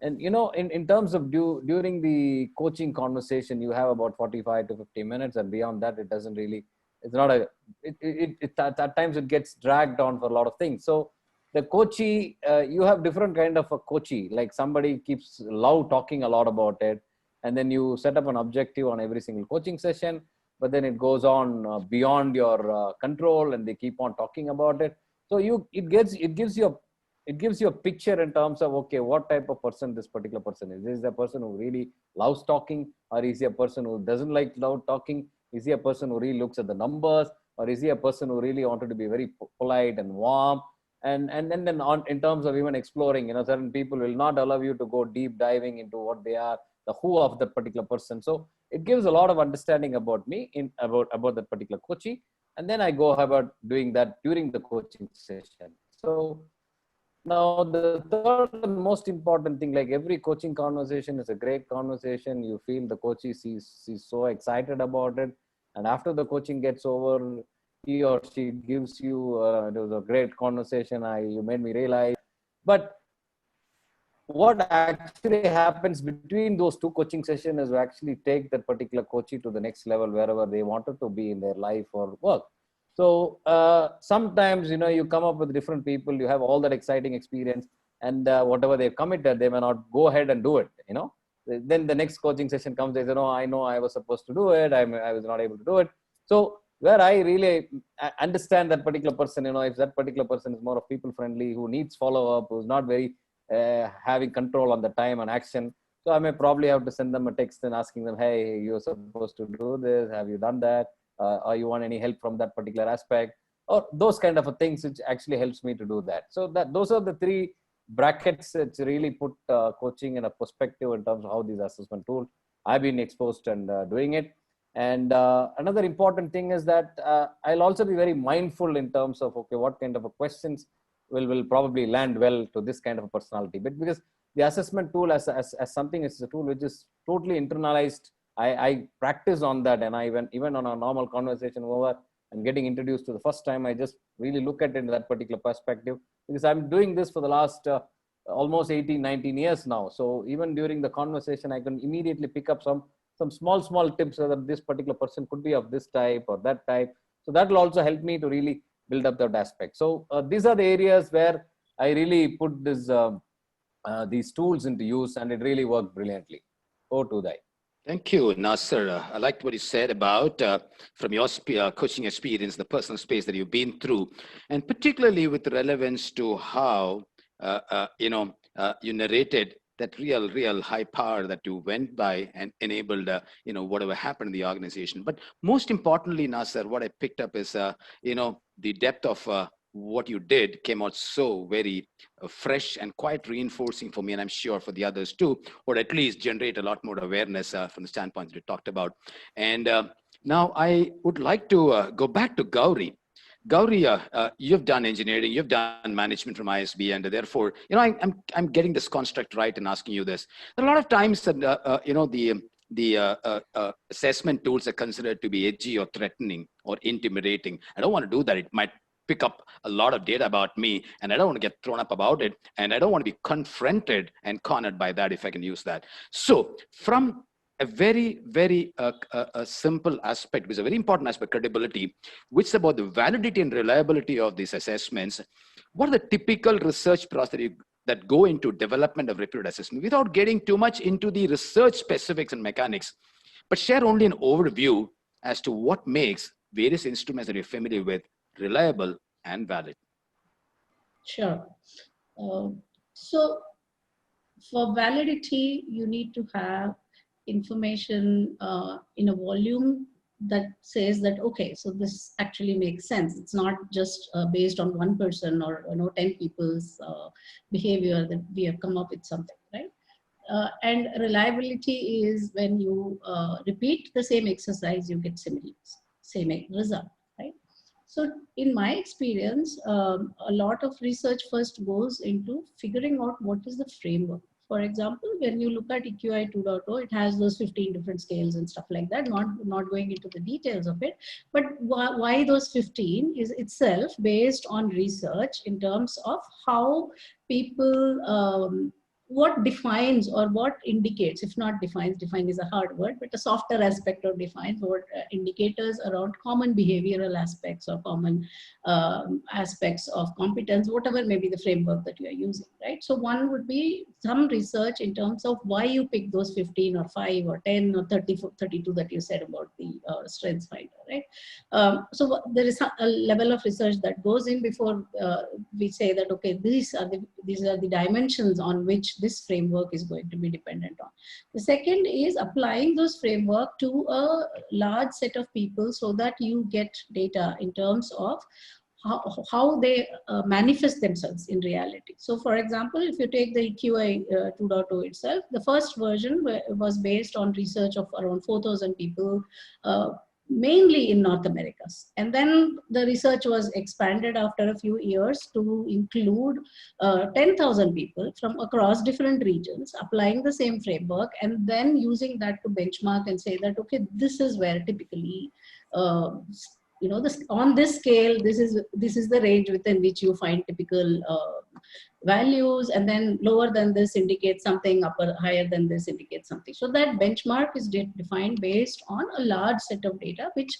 and in terms of during the coaching conversation, you have about 45 to 50 minutes, and beyond that, it doesn't really, it's not at times it gets dragged on for a lot of things. So the coachee, you have different kind of a coachee, like somebody keeps talking a lot about it, and then you set up an objective on every single coaching session, but then it goes on beyond your control, and they keep on talking about it. So it gives you a picture in terms of, okay, what type of person this particular person is. Is he a person who really loves talking, or is he a person who doesn't like loud talking? Is he a person who really looks at the numbers, or is he a person who really wanted to be very polite and warm? And then in terms of even exploring, certain people will not allow you to go deep diving into what they are, the who of that particular person. So it gives a lot of understanding about me, about that particular coachee. And then I go about doing that during the coaching session. So now the third and most important thing, like every coaching conversation is a great conversation. You feel the coachee is so excited about it. And after the coaching gets over, he or she gives you, it was a great conversation. You made me realize. But what actually happens between those two coaching sessions is to actually take that particular coachee to the next level, wherever they wanted to be in their life or work. So sometimes, you come up with different people, you have all that exciting experience, and whatever they've committed, they may not go ahead and do it, Then the next coaching session comes, they say, no, I know I was supposed to do it, I was not able to do it. So where I really understand that particular person, if that particular person is more of people friendly, who needs follow-up, who's not very having control on the time and action. So I may probably have to send them a text and asking them, hey, you're supposed to do this. Have you done that? Or you want any help from that particular aspect? Or those kind of things, which actually helps me to do that. So those are the three brackets that really put coaching in a perspective in terms of how these assessment tools I've been exposed and doing it. And another important thing is that I'll also be very mindful in terms of, okay, what kind of questions will probably land well to this kind of a personality. But because the assessment tool as something is a tool which is totally internalized, I practice on that. And even on a normal conversation over and getting introduced to the first time, I just really look at it in that particular perspective, because I'm doing this for the last almost 18, 19 years now. So even during the conversation, I can immediately pick up some small tips whether this particular person could be of this type or that type. So that will also help me to really build up that aspect. So these are the areas where I really put these tools into use, and it really worked brilliantly. Over to Uday. Thank you, Nasser. I liked what you said about from your coaching experience, the personal space that you've been through, and particularly with relevance to how you narrated that real high power that you went by and enabled whatever happened in the organization. But most importantly, Nasser, what I picked up is the depth of what you did came out so very fresh and quite reinforcing for me, and I'm sure for the others too, or at least generate a lot more awareness from the standpoint that you talked about. And now I would like to go back to Gauri. Gauri, you've done engineering, you've done management from ISB, and therefore, I'm getting this construct right and asking you this. There are a lot of times that the assessment tools are considered to be edgy or threatening or intimidating. I don't want to do that. It might pick up a lot of data about me, and I don't want to get thrown up about it, and I don't want to be confronted and cornered by that, if I can use that. So from a very, very simple aspect, which is a very important aspect, credibility, which is about the validity and reliability of these assessments. What are the typical research process that go into development of repeated assessment, without getting too much into the research specifics and mechanics, but share only an overview as to what makes various instruments that you're familiar with reliable and valid? Sure. So for validity, you need to have information in a volume that says that, okay, so this actually makes sense. It's not just based on one person or 10 people's behavior that we have come up with something, right? And reliability is when you repeat the same exercise, you get same result, right? So in my experience, a lot of research first goes into figuring out what is the framework. For example, when you look at EQI 2.0, it has those 15 different scales and stuff like that, not going into the details of it. But why those 15 is itself based on research in terms of how people, what defines or what indicates, if not defines, define is a hard word, but a softer aspect of defines, what indicators around common behavioral aspects or common aspects of competence, whatever may be the framework that you are using, right? So one would be some research in terms of why you pick those 15 or 5 or 10 or 32 that you said about the strengths finder, right? So there is a level of research that goes in before we say that, okay, these are the dimensions on which this framework is going to be dependent on. The second is applying those framework to a large set of people so that you get data in terms of how they manifest themselves in reality. So for example, if you take the EQI 2.0 itself, the first version was based on research of around 4,000 people, mainly in North America. And then the research was expanded after a few years to include 10,000 people from across different regions, applying the same framework, and then using that to benchmark and say that, okay, this is where typically, this, on this scale, this is the range within which you find typical values, and then lower than this indicates something, higher than this indicates something. So that benchmark is defined based on a large set of data, which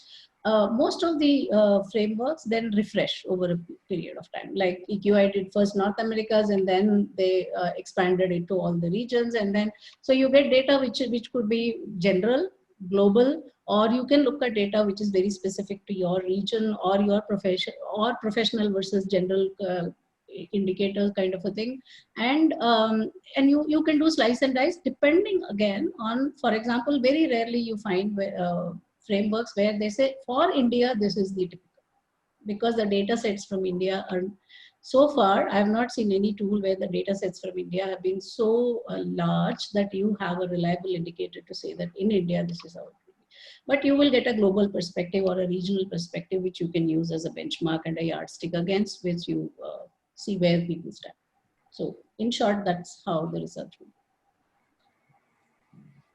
most of the frameworks then refresh over a period of time. Like EQI did first North Americas, and then they expanded it to all the regions, and then so you get data which could be general, global, or you can look at data which is very specific to your region or your profession, or professional versus general indicator kind of a thing. And you can do slice and dice depending again on, for example, very rarely you find frameworks where they say for India this is the typical, because the data sets from India are, so far I have not seen any tool where the data sets from India have been so large that you have a reliable indicator to say that in India this is how it will be. But you will get a global perspective or a regional perspective which you can use as a benchmark and a yardstick against which you see where people stand. So in short, that's how the research will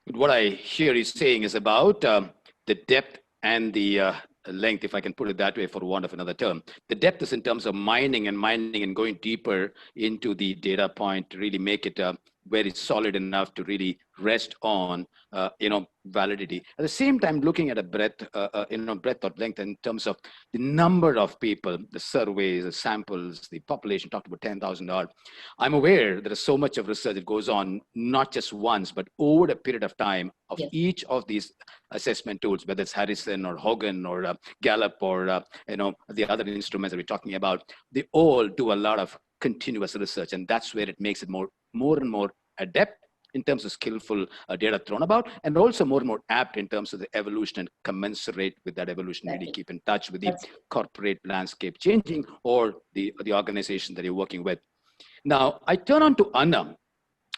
be. What I hear you saying is about the depth and the length, if I can put it that way for want of another term. The depth is in terms of mining and going deeper into the data point to really make it very solid enough to really rest on, validity. At the same time, looking at a breadth, breadth or length in terms of the number of people, the surveys, the samples, the population, talked about 10,000 odd. I'm aware there is so much of research that goes on, not just once, but over a period of time of each of these assessment tools, whether it's Harrison or Hogan or Gallup or, the other instruments that we're talking about. They all do a lot of continuous research, and that's where it makes it more and more adept in terms of skillful data thrown about, and also more and more apt in terms of the evolution and commensurate with that evolution. Really keep in touch with the corporate landscape changing or the organization that you're working with. Now, I turn on to Anna.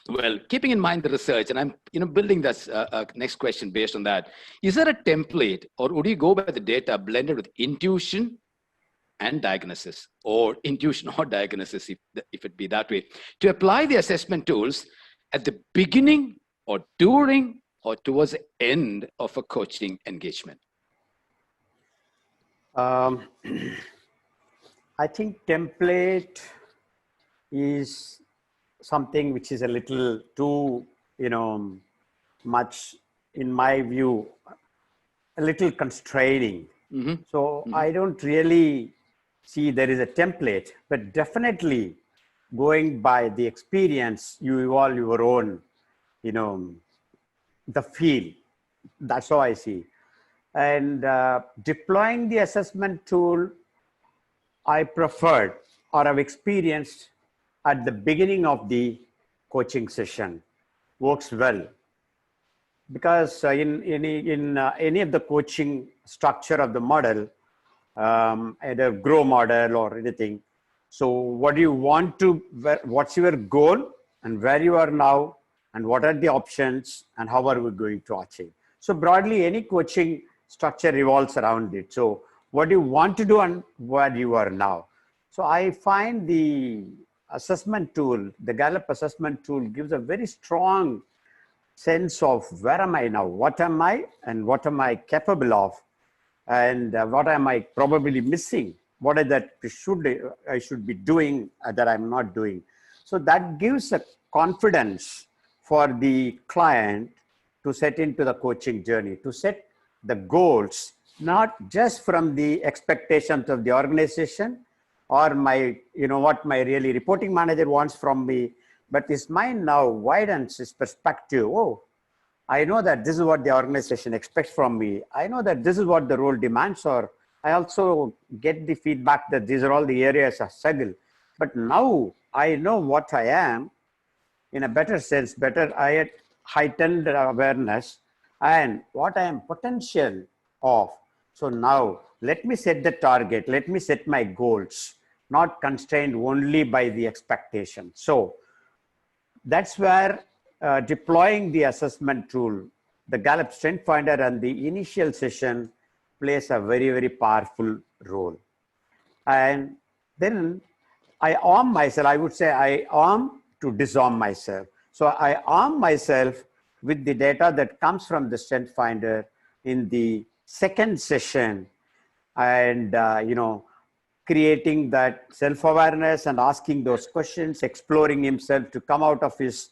Well, keeping in mind the research, and I'm building this next question based on that. Is there a template, or would you go by the data blended with intuition and diagnosis, or intuition or diagnosis, if it be that way, to apply the assessment tools at the beginning or during or towards the end of a coaching engagement? I think template is something which is a little too, much, in my view, a little constraining. So I don't really see there is a template, but definitely going by the experience, you evolve your own, the feel. That's how I see. And deploying the assessment tool, I preferred or have experienced at the beginning of the coaching session works well. Because in any of the coaching structure of the model, either grow model or anything, so what do you want to, what's your goal and where you are now and what are the options and how are we going to achieve? So broadly, any coaching structure revolves around it. So what do you want to do and where you are now? So I find the assessment tool, the Gallup assessment tool, gives a very strong sense of where am I now, what am I, and what am I capable of, and what am I probably missing, what is that I should be doing that I'm not doing. So that gives a confidence for the client to set into the coaching journey, to set the goals, not just from the expectations of the organization or my, what my really reporting manager wants from me, but his mind now widens his perspective. Oh, I know that this is what the organization expects from me. I know that this is what the role demands, or I also get the feedback that these are all the areas I struggle. But now I know what I am in a better sense, I heightened awareness and what I am potential of. So now let me set the target, let me set my goals, not constrained only by the expectation. So that's where deploying the assessment tool, the Gallup Strength Finder and the initial session plays a very, very powerful role. And then I arm myself, I would say I arm to disarm myself. So I arm myself with the data that comes from the Strength Finder in the second session, and creating that self-awareness and asking those questions, exploring himself to come out of his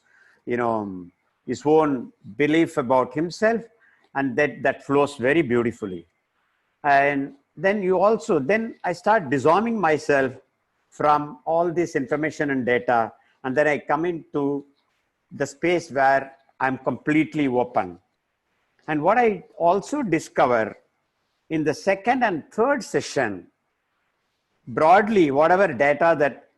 his own belief about himself, and that flows very beautifully. And then I start disarming myself from all this information and data, and then I come into the space where I'm completely open. And what I also discover in the second and third session, broadly, whatever data that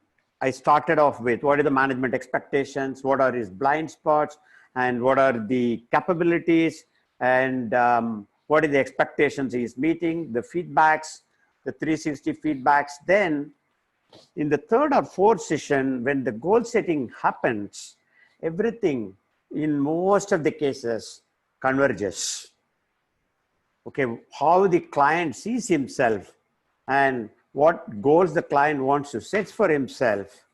I started off with, what are the management expectations, what are his blind spots, and what are the capabilities, and what are the expectations he is meeting, the feedbacks, the 360 feedbacks. Then in the third or fourth session, when the goal setting happens, everything in most of the cases converges. Okay, how the client sees himself and what goals the client wants to set for himself,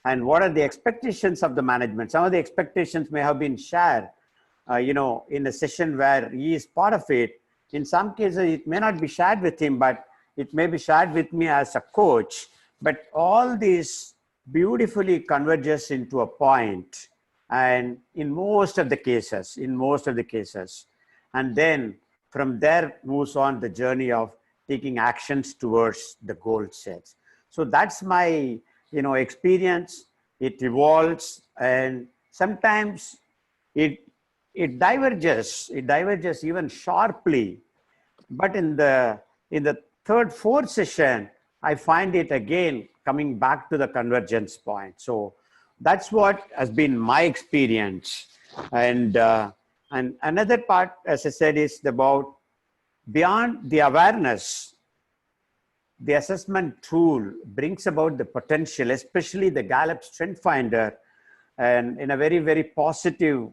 and what are the expectations of the management. Some of the expectations may have been shared, in a session where he is part of it. In some cases, it may not be shared with him, but it may be shared with me as a coach. But all this beautifully converges into a point, and in most of the cases, and then from there moves on the journey of taking actions towards the goal sets. So that's my experience. It evolves, and sometimes it diverges even sharply. But in the third, fourth session, I find it again coming back to the convergence point. So that's what has been my experience. And another part, as I said, is about beyond the awareness. The assessment tool brings about the potential, especially the Gallup Strength Finder, and in a very, very positive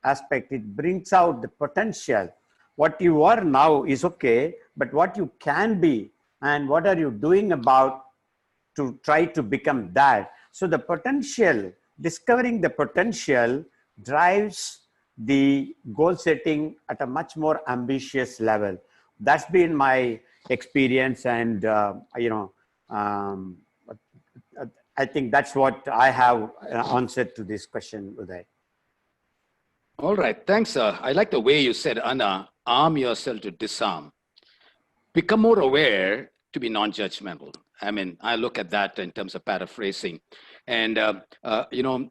aspect, it brings out the potential. What you are now is okay, but what you can be and what are you doing about to try to become that. So the potential, discovering the potential drives the goal setting at a much more ambitious level. That's been my experience, and I think that's what I have answered to this question, Uday. All right, thanks. I like the way you said, Anna, arm yourself to disarm. Become more aware to be non-judgmental. I mean, I look at that in terms of paraphrasing. And,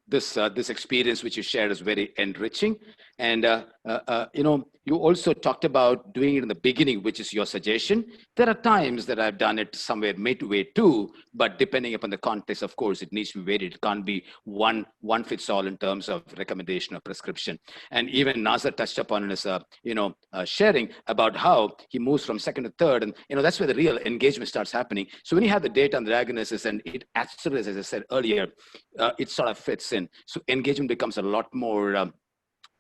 this experience which you shared is very enriching. And, you also talked about doing it in the beginning, which is your suggestion. There are times that I've done it somewhere midway too, but depending upon the context, of course, it needs to be varied. It can't be one fits all in terms of recommendation or prescription. And even Nazar touched upon in his, sharing about how he moves from second to third. And, that's where the real engagement starts happening. So when you have the data and the diagnosis and it accelerates, as I said earlier, it sort of fits in. So engagement becomes a lot more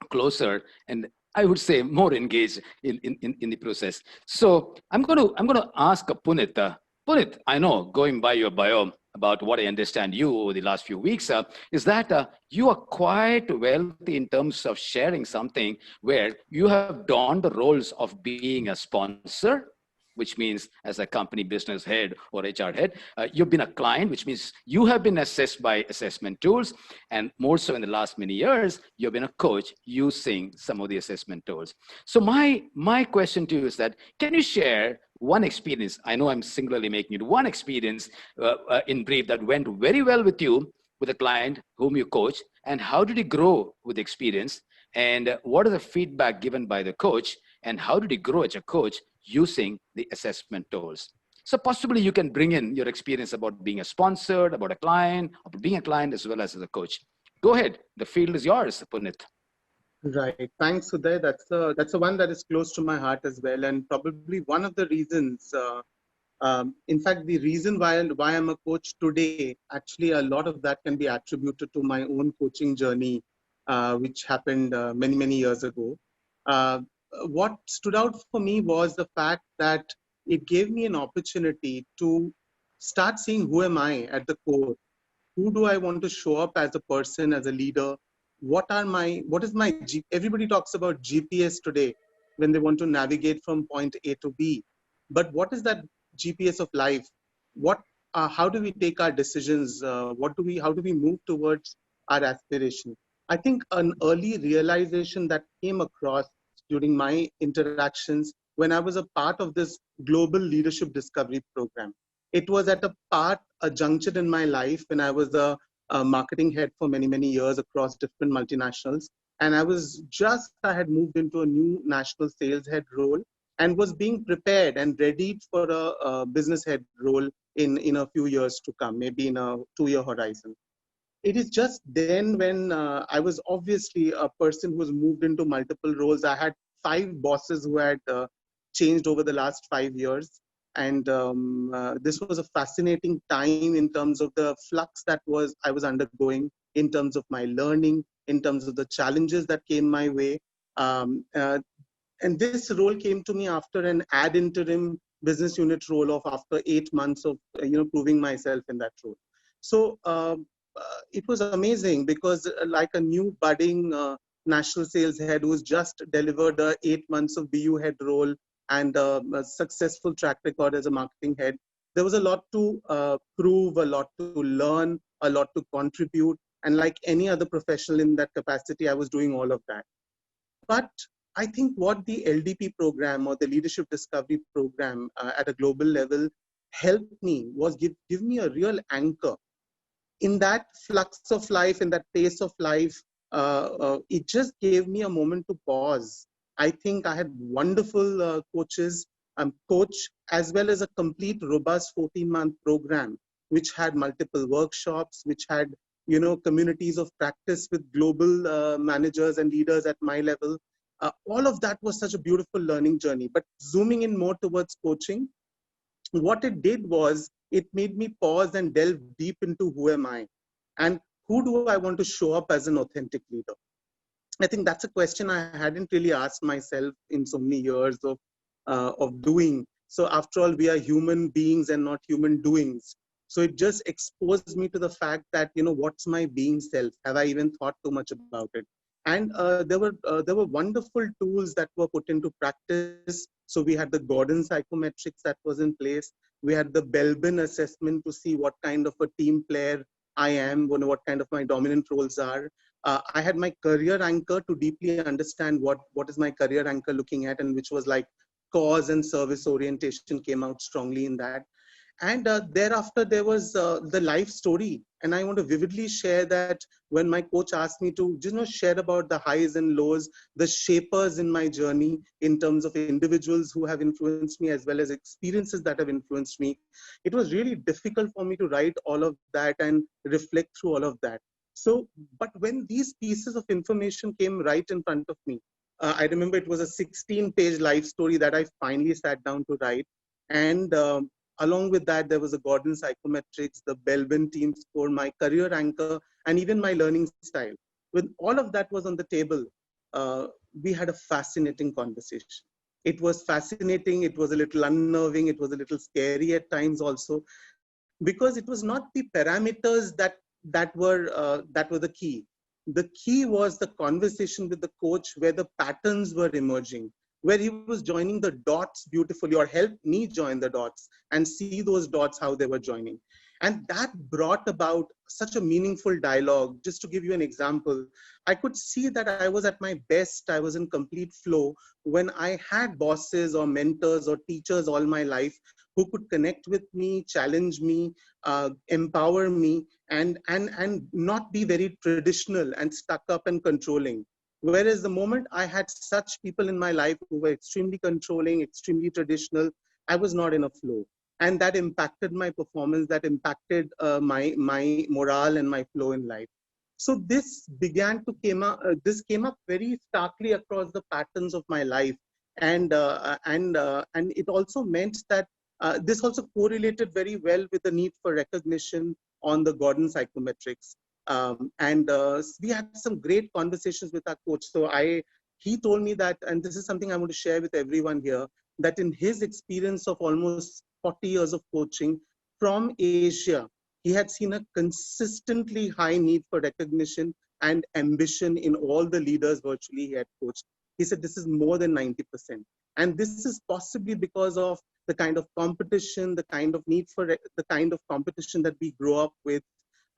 closer, and I would say more engaged in the process. So I'm going to ask Punit. Punit, I know, going by your bio, about what I understand you over the last few weeks, is that you are quite wealthy in terms of sharing something where you have donned the roles of being a sponsor, which means as a company business head or HR head, you've been a client, which means you have been assessed by assessment tools. And more so in the last many years, you've been a coach using some of the assessment tools. So my question to you is that, can you share one experience? I know I'm singularly making it one experience in brief that went very well with you, with a client whom you coach, and how did you grow with experience? And what are the feedback given by the coach? And how did you grow as a coach using the assessment tools? So possibly you can bring in your experience about being a sponsor, about a client, about being a client, as well as a coach. Go ahead. The field is yours, Punit. Right. Thanks, Uday. That's the one that is close to my heart as well, and probably one of the reasons. In fact, the reason why I'm a coach today, actually, a lot of that can be attributed to my own coaching journey, which happened many years ago. Uh, what stood out for me was the fact that it gave me an opportunity to start seeing who am I at the core. Who do I want to show up as a person, as a leader? What is my everybody talks about GPS today when they want to navigate from point A to B. But what is that GPS of life? How do we take our decisions? How do we move towards our aspiration? I think an early realization that came across during my interactions when I was a part of this global leadership discovery program. It was at a junction in my life when I was a marketing head for many years across different multinationals. And I had moved into a new national sales head role and was being prepared and ready for a business head role in a few years to come, maybe in a 2-year horizon. It is just then when I was obviously a person who has moved into multiple roles. I had 5 bosses who had changed over the last 5 years. And this was a fascinating time in terms of the flux that I was undergoing, in terms of my learning, in terms of the challenges that came my way. Um, uh, and this role came to me after an ad interim business unit role of after 8 months of proving myself in that role. So it was amazing because like a new budding national sales head who's just delivered 8 months of BU head role and a successful track record as a marketing head, there was a lot to prove, a lot to learn, a lot to contribute. And like any other professional in that capacity, I was doing all of that. But I think what the LDP program or the Leadership Discovery program at a global level helped me was give me a real anchor in that flux of life, in that pace of life. It just gave me a moment to pause. I think I had wonderful coaches, coach, as well as a complete robust 14-month program, which had multiple workshops, which had communities of practice with global managers and leaders at my level. All of that was such a beautiful learning journey. But zooming in more towards coaching, what it did was it made me pause and delve deep into who am I and who do I want to show up as an authentic leader. I think that's a question I hadn't really asked myself in so many years of doing. So after all, we are human beings and not human doings. So it just exposed me to the fact that, what's my being self? Have I even thought too much about it? And there were wonderful tools that were put into practice. So we had the Gordon psychometrics that was in place. We had the Belbin assessment to see what kind of a team player I am, what kind of my dominant roles are. I had my career anchor to deeply understand what is my career anchor looking at, and which was like cause and service orientation came out strongly in that. And thereafter, there was the life story. And I want to vividly share that when my coach asked me to share about the highs and lows, the shapers in my journey in terms of individuals who have influenced me as well as experiences that have influenced me, it was really difficult for me to write all of that and reflect through all of that. So, but when these pieces of information came right in front of me, I remember it was a 16-page life story that I finally sat down to write. And along with that, there was a Gordon psychometrics, the Belbin team score, my career anchor, and even my learning style. When all of that was on the table, we had a fascinating conversation. It was fascinating. It was a little unnerving. It was a little scary at times also, because it was not the parameters that were the key. The key was the conversation with the coach, where the patterns were emerging, where he was joining the dots beautifully, or helped me join the dots and see those dots, how they were joining. And that brought about such a meaningful dialogue. Just to give you an example, I could see that I was at my best, I was in complete flow when I had bosses or mentors or teachers all my life who could connect with me, challenge me, empower me, and not be very traditional and stuck up and controlling. Whereas the moment I had such people in my life who were extremely controlling, extremely traditional, I was not in a flow. And that impacted my performance, that impacted my morale and my flow in life. So this began to this came up very starkly across the patterns of my life, and it also meant that this also correlated very well with the need for recognition on the Gordon psychometrics. We had some great conversations with our coach. He told me that, and this is something I want to share with everyone here, that in his experience of almost 40 years of coaching from Asia, he had seen a consistently high need for recognition and ambition in all the leaders virtually he had coached. He said this is more than 90%. And this is possibly because of the kind of competition, the kind of need for the kind of competition that we grow up with,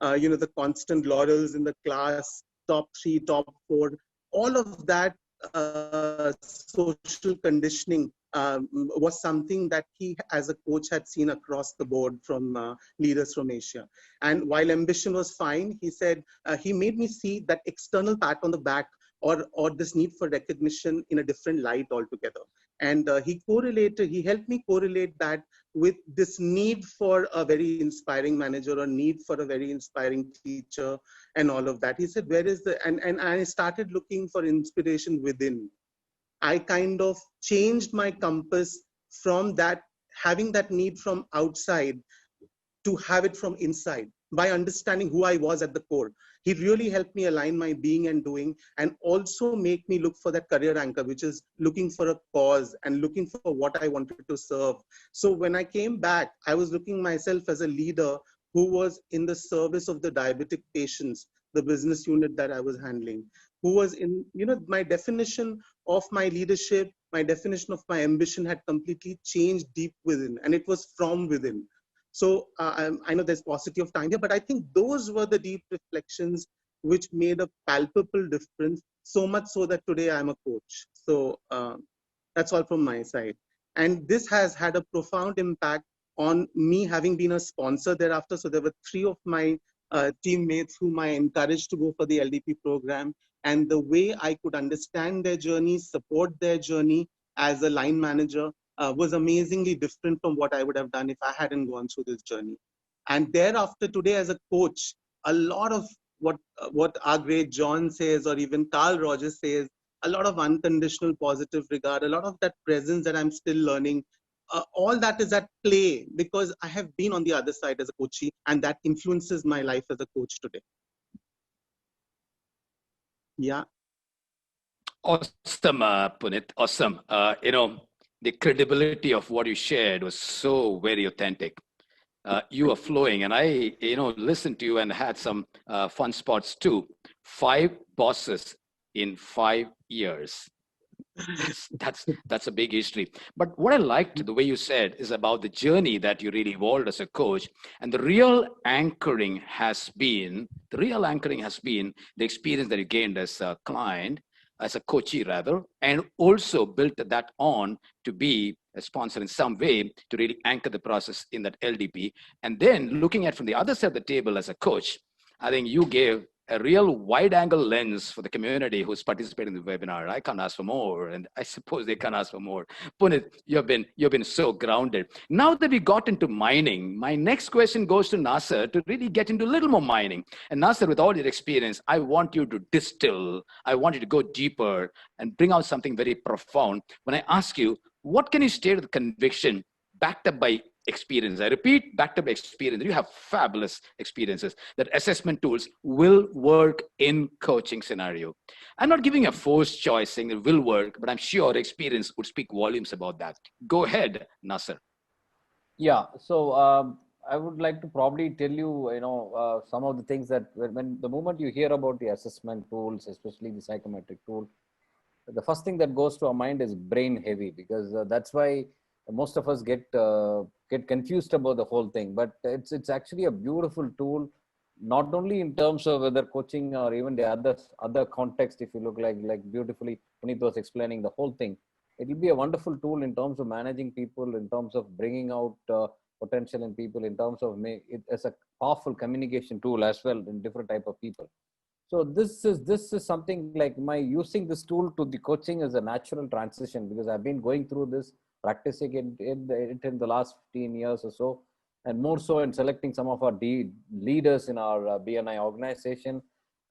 the constant laurels in the class, top 3, top 4, all of that social conditioning was something that he as a coach had seen across the board from leaders from Asia. And while ambition was fine, he said, he made me see that external pat on the back or this need for recognition in a different light altogether. And he helped me correlate that with this need for a very inspiring manager or need for a very inspiring teacher and all of that. He said, where is and I started looking for inspiration within. I kind of changed my compass from that, having that need from outside to have it from inside by understanding who I was at the core. He really helped me align my being and doing, and also make me look for that career anchor, which is looking for a cause and looking for what I wanted to serve. So when I came back, I was looking myself as a leader who was in the service of the diabetic patients, the business unit that I was handling, who was in, my definition of my leadership, my definition of my ambition had completely changed deep within, and it was from within. So I know there's paucity of time here, but I think those were the deep reflections which made a palpable difference, so much so that today I'm a coach. So that's all from my side. And this has had a profound impact on me, having been a sponsor thereafter. So there were 3 of my teammates whom I encouraged to go for the LDP program. And the way I could understand their journey, support their journey as a line manager, was amazingly different from what I would have done if I hadn't gone through this journey. And thereafter, today as a coach, a lot of what our great John says, or even Carl Rogers says, a lot of unconditional positive regard, a lot of that presence that I'm still learning, all that is at play because I have been on the other side as a coachee, and that influences my life as a coach today. Yeah. Awesome, Punit. Awesome. The credibility of what you shared was so very authentic. You were flowing, and I, listened to you and had some fun spots too. 5 bosses in 5 years. That's a big history. But what I liked the way you said is about the journey that you really evolved as a coach, and the real anchoring has been the experience that you gained as a client, as a coachee rather, and also built that on to be a sponsor in some way to really anchor the process in that LDP. And then looking at from the other side of the table as a coach, I think you gave a real wide angle lens for the community who's participating in the webinar. I can't ask for more, and I suppose they can't ask for more. Punit, you've been so grounded. Now that we got into mining, my next question goes to Nasser to really get into a little more mining. And Nasser, with all your experience, I want you to distill, I want you to go deeper and bring out something very profound. When I ask you, what can you state with conviction backed up by experience? I repeat, backed up by experience. You have fabulous experiences that assessment tools will work in coaching scenario. I'm not giving a forced choice saying it will work, but I'm sure experience would speak volumes about that. Go ahead, Nasser. Yeah, so I would like to probably tell you, some of the things that when the moment you hear about the assessment tools, especially the psychometric tool, the first thing that goes to our mind is brain heavy, because that's why most of us get confused about the whole thing. But it's actually a beautiful tool, not only in terms of whether coaching or even the other context. If you look like beautifully Punit was explaining the whole thing, it will be a wonderful tool in terms of managing people, in terms of bringing out potential in people, in terms of it as a powerful communication tool as well in different type of people. So this is something like my using this tool to the coaching is a natural transition, because I've been going through this, practicing it in the last 15 years or so, and more so in selecting some of our leaders in our BNI organization.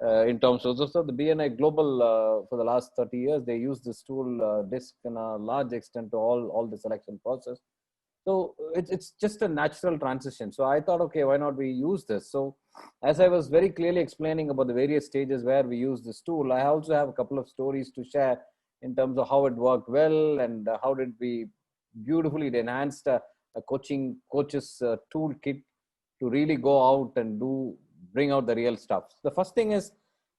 in terms of, so the BNI Global for the last 30 years, they use this tool DISC in a large extent to all the selection process. So it's just a natural transition. So I thought, okay, why not we use this? So as I was very clearly explaining about the various stages where we use this tool, I also have a couple of stories to share in terms of how it worked well and how did we beautifully enhanced a coach's toolkit to really go out and bring out the real stuff. The first thing is,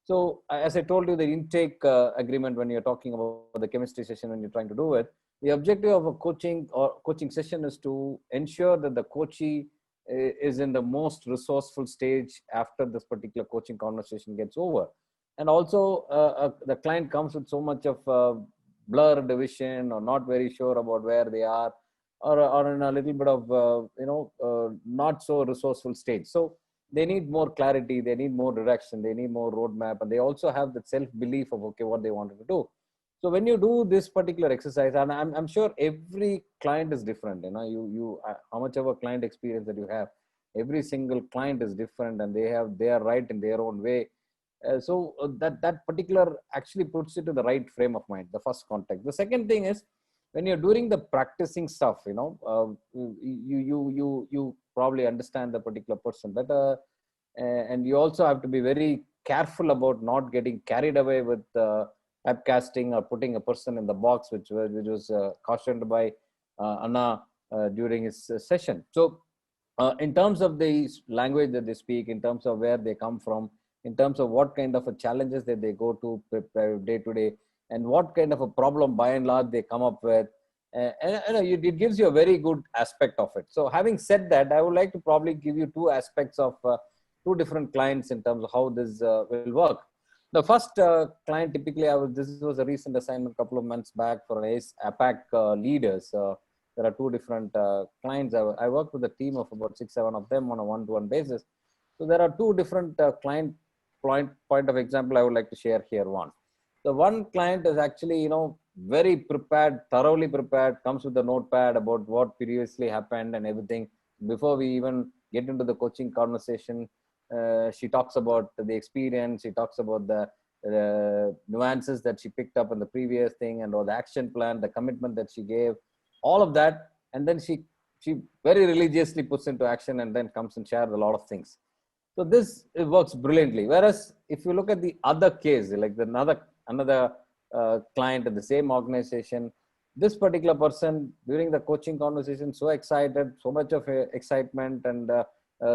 so as I told you, the intake agreement, when you're talking about the chemistry session, when you're trying to do it, the objective of a coaching session is to ensure that the coachee is in the most resourceful stage after this particular coaching conversation gets over. And also the client comes with so much of blurred vision or not very sure about where they are, or in a little bit of not so resourceful stage. So they need more clarity, they need more direction, they need more roadmap, and they also have the self-belief of, okay, what they wanted to do. So when you do this particular exercise, and I'm sure every client is different, how much of a client experience that you have, every single client is different, and they are right in their own way. So that particular actually puts it to the right frame of mind, the first contact. The second thing is, when you're doing the practicing stuff, you probably understand the particular person better, and you also have to be very careful about not getting carried away with typecasting or putting a person in the box, which was cautioned by Anna during his session. So in terms of the language that they speak, in terms of where they come from, in terms of what kind of challenges that they go to day to day, and what kind of a problem by and large they come up with, it gives you a very good aspect of it. So having said that, I would like to probably give you two aspects of two different clients in terms of how this will work. The first client, typically, this was a recent assignment a couple of months back for APAC leaders. There are two different clients. I worked with a team of about 6-7 of them on a one-to-one basis. So there are two different client point of example I would like to share here. The one client is actually, very prepared, thoroughly prepared, comes with a notepad about what previously happened and everything. Before we even get into the coaching conversation, she talks about the experience, she talks about the nuances that she picked up in the previous thing, and all the action plan, the commitment that she gave, all of that. And then she very religiously puts into action and then comes and shares a lot of things. So it works brilliantly. Whereas if you look at the other case, like another client in the same organization, this particular person during the coaching conversation, so excited, so much of excitement and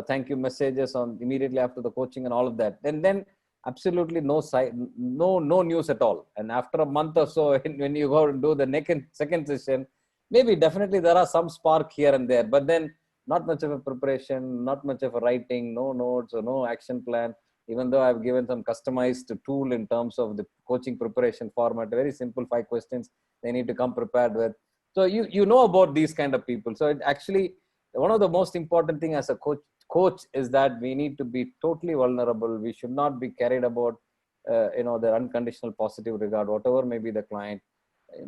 thank you messages on immediately after the coaching and all of that. And then absolutely no news at all. And after a month or so, when you go and do the second session, maybe definitely there are some spark here and there, but then not much of a preparation, not much of a writing, no notes or no action plan. Even though I've given some customized tool in terms of the coaching preparation format, very simple 5 questions they need to come prepared with. So you know about these kind of people. So it actually, one of the most important thing as a coach is that we need to be totally vulnerable. We should not be carried about, the unconditional positive regard, whatever may be the client.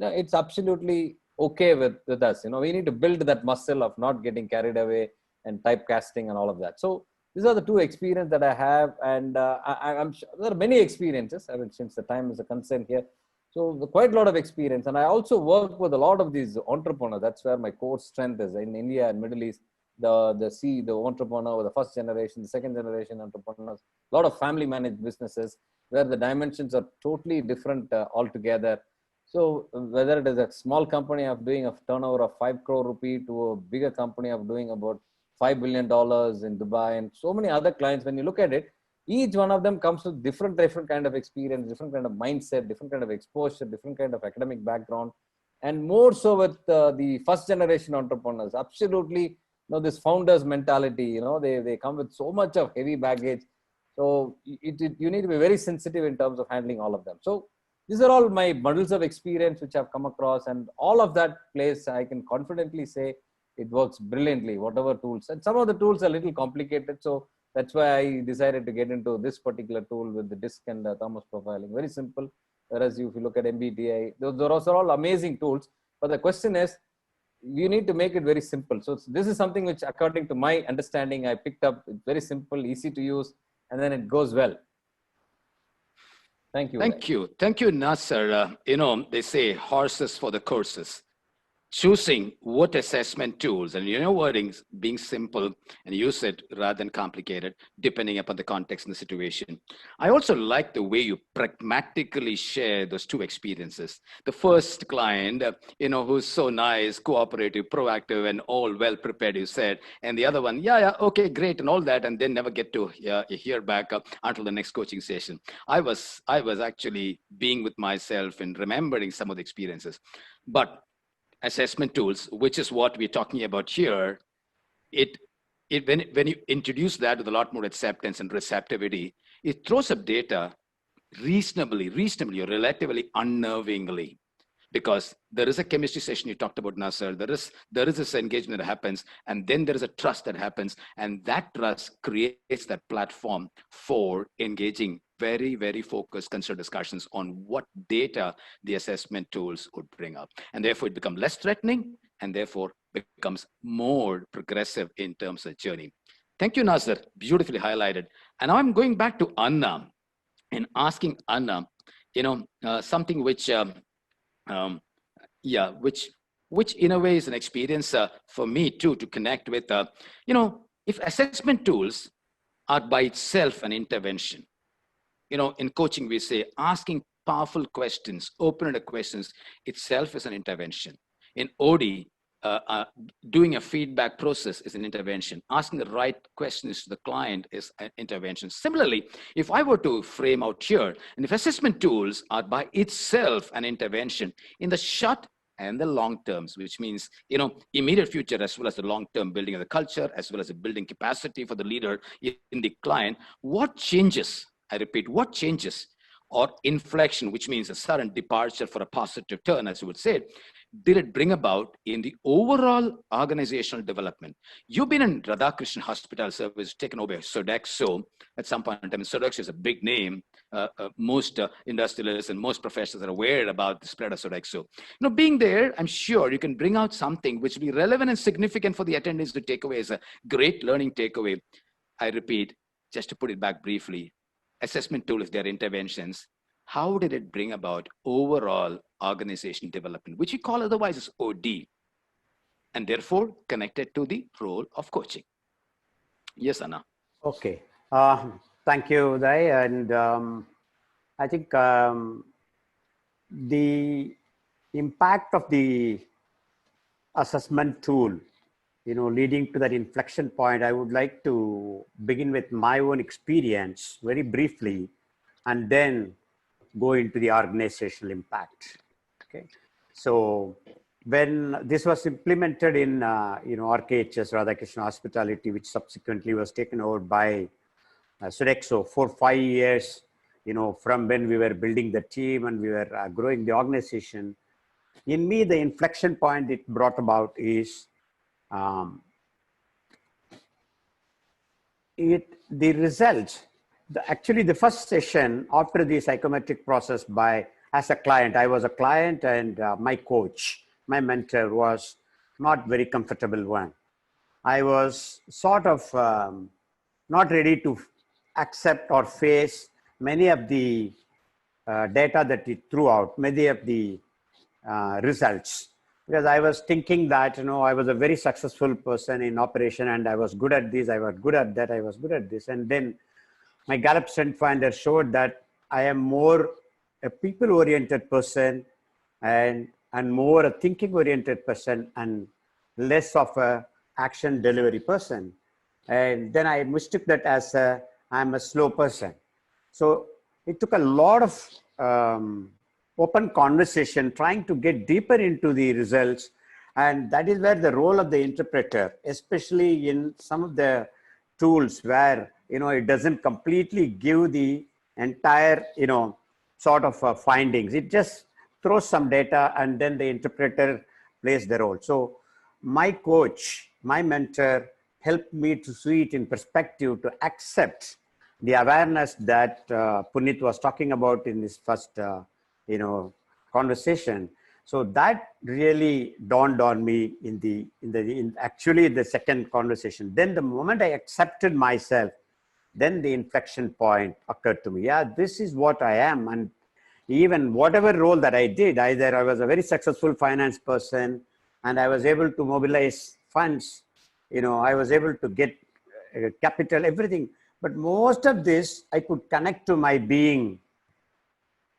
It's absolutely okay with us. We need to build that muscle of not getting carried away and typecasting and all of that. So these are the two experiences that I have, and I'm sure there are many experiences. I mean, since the time is a concern here, so quite a lot of experience. And I also work with a lot of these entrepreneurs. That's where my core strength is in India and Middle East. The entrepreneur, the first generation, the second generation entrepreneurs, a lot of family managed businesses where the dimensions are totally different altogether. So whether it is a small company of doing a turnover of 5 crore rupee to a bigger company of doing about $5 billion in Dubai, and so many other clients, when you look at it, each one of them comes with different kind of experience, different kind of mindset, different kind of exposure, different kind of academic background, and more so with the first generation entrepreneurs. Absolutely, this founders mentality, they come with so much of heavy baggage. So you need to be very sensitive in terms of handling all of them. So these are all my bundles of experience which I've come across, and all of that place, I can confidently say it works brilliantly, whatever tools. And some of the tools are a little complicated. So that's why I decided to get into this particular tool with the DISC and the thermos profiling. Very simple. Whereas if you look at MBTI, those are all amazing tools. But the question is, you need to make it very simple. So this is something which, according to my understanding, I picked up. It's very simple, easy to use, and then it goes well. Thank you. Thank you. Thank you, Nasser. They say horses for the courses. Choosing what assessment tools, and wording being simple and use it rather than complicated, depending upon the context and the situation. I also like the way you pragmatically share those two experiences. The first client, who's so nice, cooperative, proactive, and all well prepared, you said, and the other one, yeah, okay, great, and all that, and then never get to hear back until the next coaching session. I was actually being with myself and remembering some of the experiences, but assessment tools, which is what we're talking about here, when you introduce that with a lot more acceptance and receptivity, it throws up data reasonably or relatively unnervingly, because there is a chemistry session you talked about, Nasser. There is this engagement that happens, and then there is a trust that happens, and that trust creates that platform for engaging very, very focused, considered discussions on what data the assessment tools would bring up. And therefore, it becomes less threatening, and therefore becomes more progressive in terms of journey. Thank you, Nasser. Beautifully highlighted. And now I'm going back to Anna and asking Anna, something which, which in a way is an experience for me too, to connect with, if assessment tools are by itself an intervention. In coaching, we say asking powerful questions, open-ended questions itself is an intervention. In OD, doing a feedback process is an intervention. Asking the right questions to the client is an intervention. Similarly, if I were to frame out here, and if assessment tools are by itself an intervention in the short and the long terms, which means, immediate future as well as the long-term building of the culture, as well as the building capacity for the leader in the client, what changes? I repeat, what changes or inflection, which means a sudden departure for a positive turn, as you would say, did it bring about in the overall organizational development? You've been in Radhakrishnan Hospital Service, taken over Sodexo at some point in time. Sodexo is a big name. Most industrialists and most professionals are aware about the spread of Sodexo. Being there, I'm sure you can bring out something which will be relevant and significant for the attendees to take away as a great learning takeaway. I repeat, just to put it back briefly, assessment tools, their interventions, how did it bring about overall organization development, which we call otherwise as OD, and therefore connected to the role of coaching? Yes, Anna. Okay. Thank you, Uday. And I think the impact of the assessment tool, leading to that inflection point, I would like to begin with my own experience very briefly, and then go into the organizational impact. Okay. So when this was implemented in, RKHS, Radhakrishnan Hospitality, which subsequently was taken over by Sodexo for 5 years, from when we were building the team and we were growing the organization, in me, the inflection point it brought about is the results. Actually, the first session after the psychometric process as a client, I was a client, and my coach, my mentor, was not very comfortable one. I was sort of not ready to accept or face many of the data that he threw out, many of the results. Because I was thinking that, I was a very successful person in operation, and I was good at this, I was good at that, I was good at this. And then my Gallup Strength Finder showed that I am more a people-oriented person and more a thinking-oriented person and less of a action delivery person. And then I mistook that as I'm a slow person. So it took a lot of open conversation, trying to get deeper into the results. And that is where the role of the interpreter, especially in some of the tools where, it doesn't completely give the entire, sort of findings. It just throws some data, and then the interpreter plays the role. So my coach, my mentor, helped me to see it in perspective, to accept the awareness that Puneet was talking about in his first conversation. So that really dawned on me in actually the second conversation. Then the moment I accepted myself, then the inflection point occurred to me. Yeah, this is what I am. And even whatever role that I did, either I was a very successful finance person and I was able to mobilize funds, I was able to get capital, everything. But most of this, I could connect to my being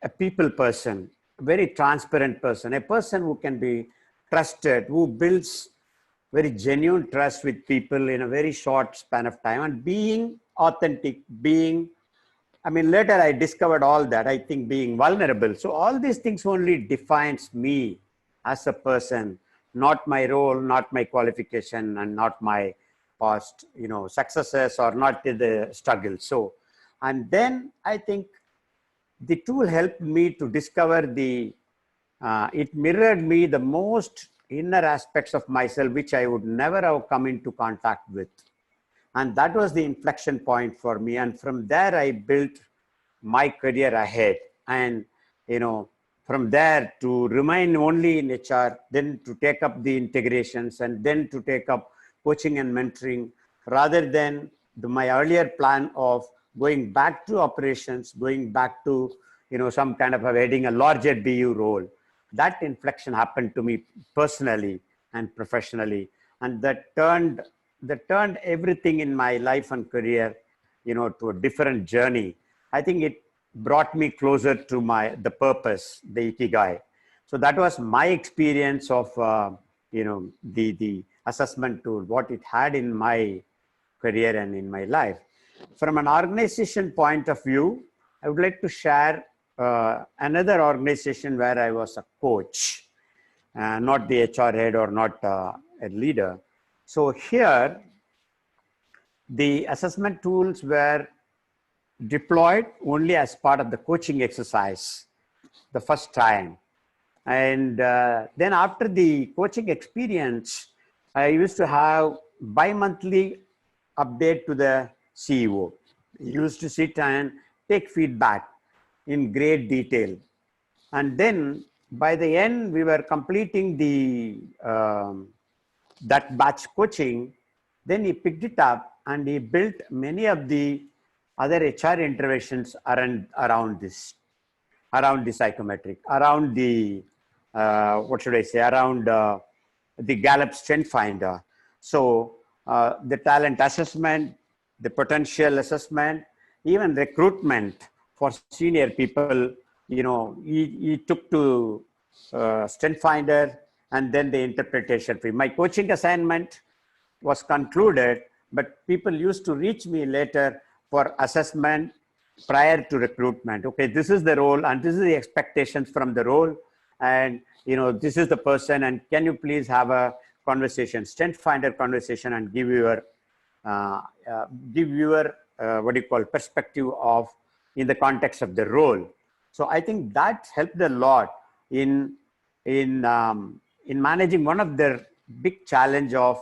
a people person, a very transparent person, a person who can be trusted, who builds very genuine trust with people in a very short span of time, and being authentic, later I discovered all that, I think being vulnerable. So all these things only defines me as a person, not my role, not my qualification, and not my past, successes or not the struggle. So, and then I think the tool helped me to discover it mirrored me the most inner aspects of myself, which I would never have come into contact with. And that was the inflection point for me. And from there, I built my career ahead. And, from there to remain only in HR, then to take up the integrations, and then to take up coaching and mentoring, rather than my earlier plan of going back to operations, going back to, some kind of adding a larger BU role. That inflection happened to me personally and professionally. And that turned everything in my life and career, to a different journey. I think it brought me closer to the purpose, the Ikigai. So that was my experience of, the assessment tool, what it had in my career and in my life. From an organization point of view, I would like to share another organization where I was a coach, not the HR head or not a leader. So here, the assessment tools were deployed only as part of the coaching exercise the first time. And then after the coaching experience, I used to have bi-monthly update to the CEO. He used to sit and take feedback in great detail. And then by the end, we were completing that batch coaching. Then he picked it up and he built many of the other HR interventions around this psychometric, around the, around the Gallup Strength Finder. So the talent assessment, the potential assessment, even recruitment for senior people, he took to Strength Finder, and then the interpretation fee. My coaching assignment was concluded, but people used to reach me later for assessment prior to recruitment. Okay, this is the role and this is the expectations from the role. And, this is the person, and can you please have a conversation, Strength Finder conversation, and give your perspective of in the context of the role. So I think that helped a lot in managing one of the big challenge of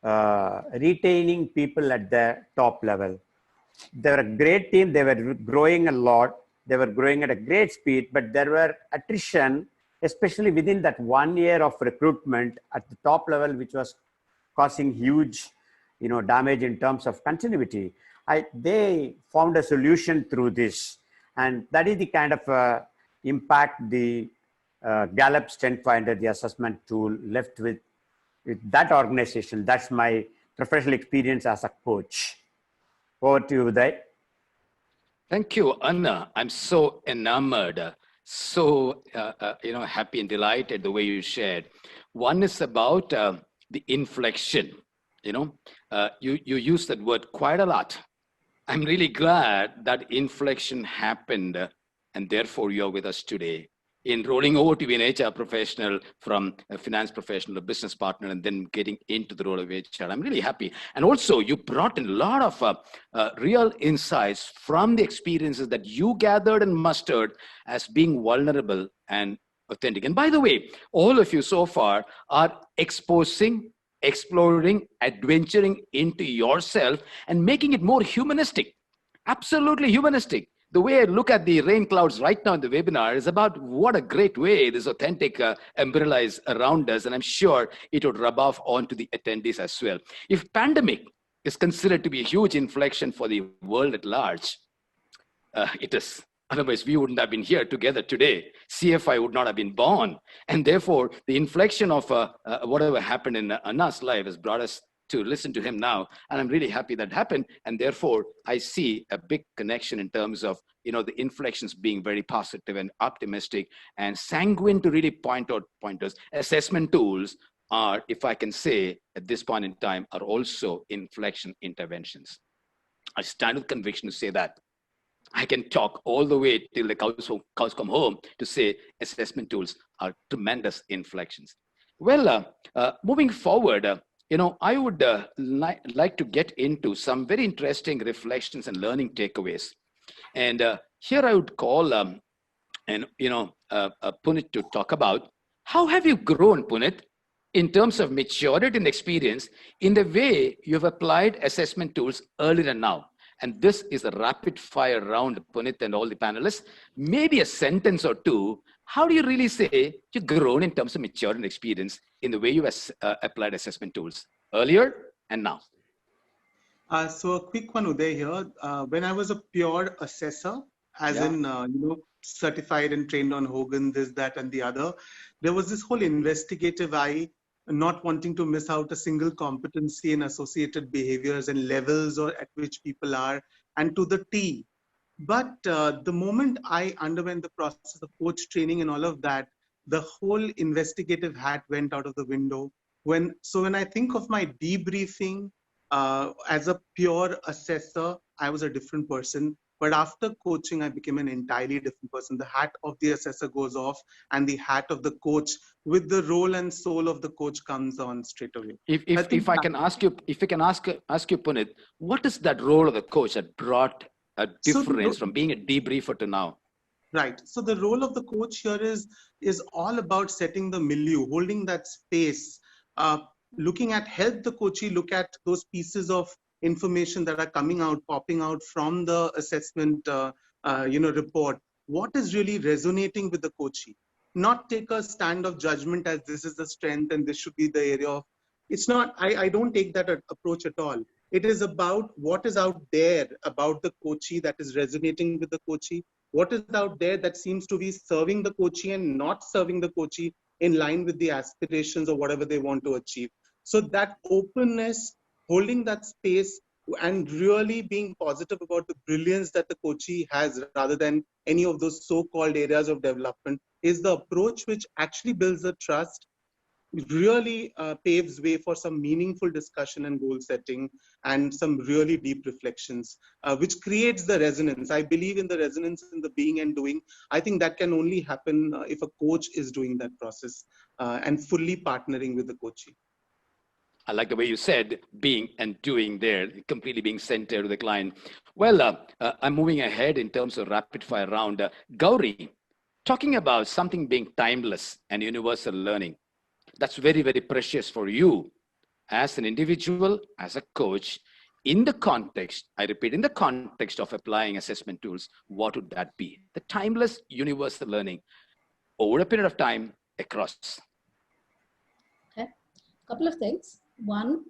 retaining people at the top level. They were a great team. They were growing a lot. They were growing at a great speed, but there were attrition, especially within that 1 year of recruitment at the top level, which was causing huge, damage in terms of continuity. They found a solution through this, and that is the kind of impact the Gallup Strength Finder, the assessment tool, left with that organization. That's my professional experience as a coach. Over to you, Uday. Thank you, Anna. I'm so enamored, so happy and delighted the way you shared. One is about the inflection. You use that word quite a lot. I'm really glad that inflection happened, and therefore you're with us today. In rolling over to be an HR professional from a finance professional, a business partner, and then getting into the role of HR. I'm really happy. And also you brought in a lot of real insights from the experiences that you gathered and mustered as being vulnerable and authentic. And by the way, all of you so far are exposing, exploring, adventuring into yourself and making it more humanistic. Absolutely humanistic. The way I look at the rain clouds right now in the webinar is about what a great way this authentic umbrella is around us. And I'm sure it would rub off onto the attendees as well. If pandemic is considered to be a huge inflection for the world at large. It is. Otherwise, we wouldn't have been here together today. CFI would not have been born. And therefore, the inflection of whatever happened in Anna's life has brought us to listen to him now. And I'm really happy that happened. And therefore, I see a big connection in terms of, the inflections being very positive and optimistic and sanguine to really point out pointers. Assessment tools are, if I can say at this point in time, are also inflection interventions. I stand with conviction to say that. I can talk all the way till the cows come home to say assessment tools are tremendous inflections. Well, moving forward, I would like to get into some very interesting reflections and learning takeaways. And here I would call Punit to talk about how have you grown, Punit, in terms of maturity and experience in the way you've applied assessment tools earlier and now. And this is a rapid fire round, Punit and all the panelists. Maybe a sentence or two. How do you really say you've grown in terms of maturity and experience in the way you applied assessment tools earlier and now? So a quick one, Uday, here. When I was a pure assessor, as in, certified and trained on Hogan, this, that, and the other, there was this whole investigative eye, not wanting to miss out a single competency and associated behaviors and levels or at which people are, and to the T. But the moment I underwent the process of coach training and all of that, the whole investigative hat went out of the window. When I think of my debriefing as a pure assessor, I was a different person. But after coaching, I became an entirely different person. The hat of the assessor goes off and the hat of the coach with the role and soul of the coach comes on straight away. If I can ask you, Punit, what is that role of the coach that brought a difference from being a debriefer to now? Right. So the role of the coach here is all about setting the milieu, holding that space, looking at, help the coachee look at those pieces of information that are coming out, popping out from the assessment, report. What is really resonating with the coachee? Not take a stand of judgment as this is the strength and this should be the area of. It's not. I don't take that approach at all. It is about what is out there about the coachee that is resonating with the coachee. What is out there that seems to be serving the coachee and not serving the coachee in line with the aspirations or whatever they want to achieve. So that openness, holding that space and really being positive about the brilliance that the coachee has rather than any of those so-called areas of development is the approach which actually builds the trust, really paves way for some meaningful discussion and goal setting and some really deep reflections, which creates the resonance. I believe in the resonance in the being and doing. I think that can only happen if a coach is doing that process and fully partnering with the coachee. I like the way you said being and doing there, completely being centered to the client. Well, I'm moving ahead in terms of rapid fire round. Gauri, talking about something being timeless and universal learning. That's very, very precious for you as an individual, as a coach, in the context, I repeat, in the context of applying assessment tools, what would that be? The timeless universal learning over a period of time across. Okay, couple of things. One,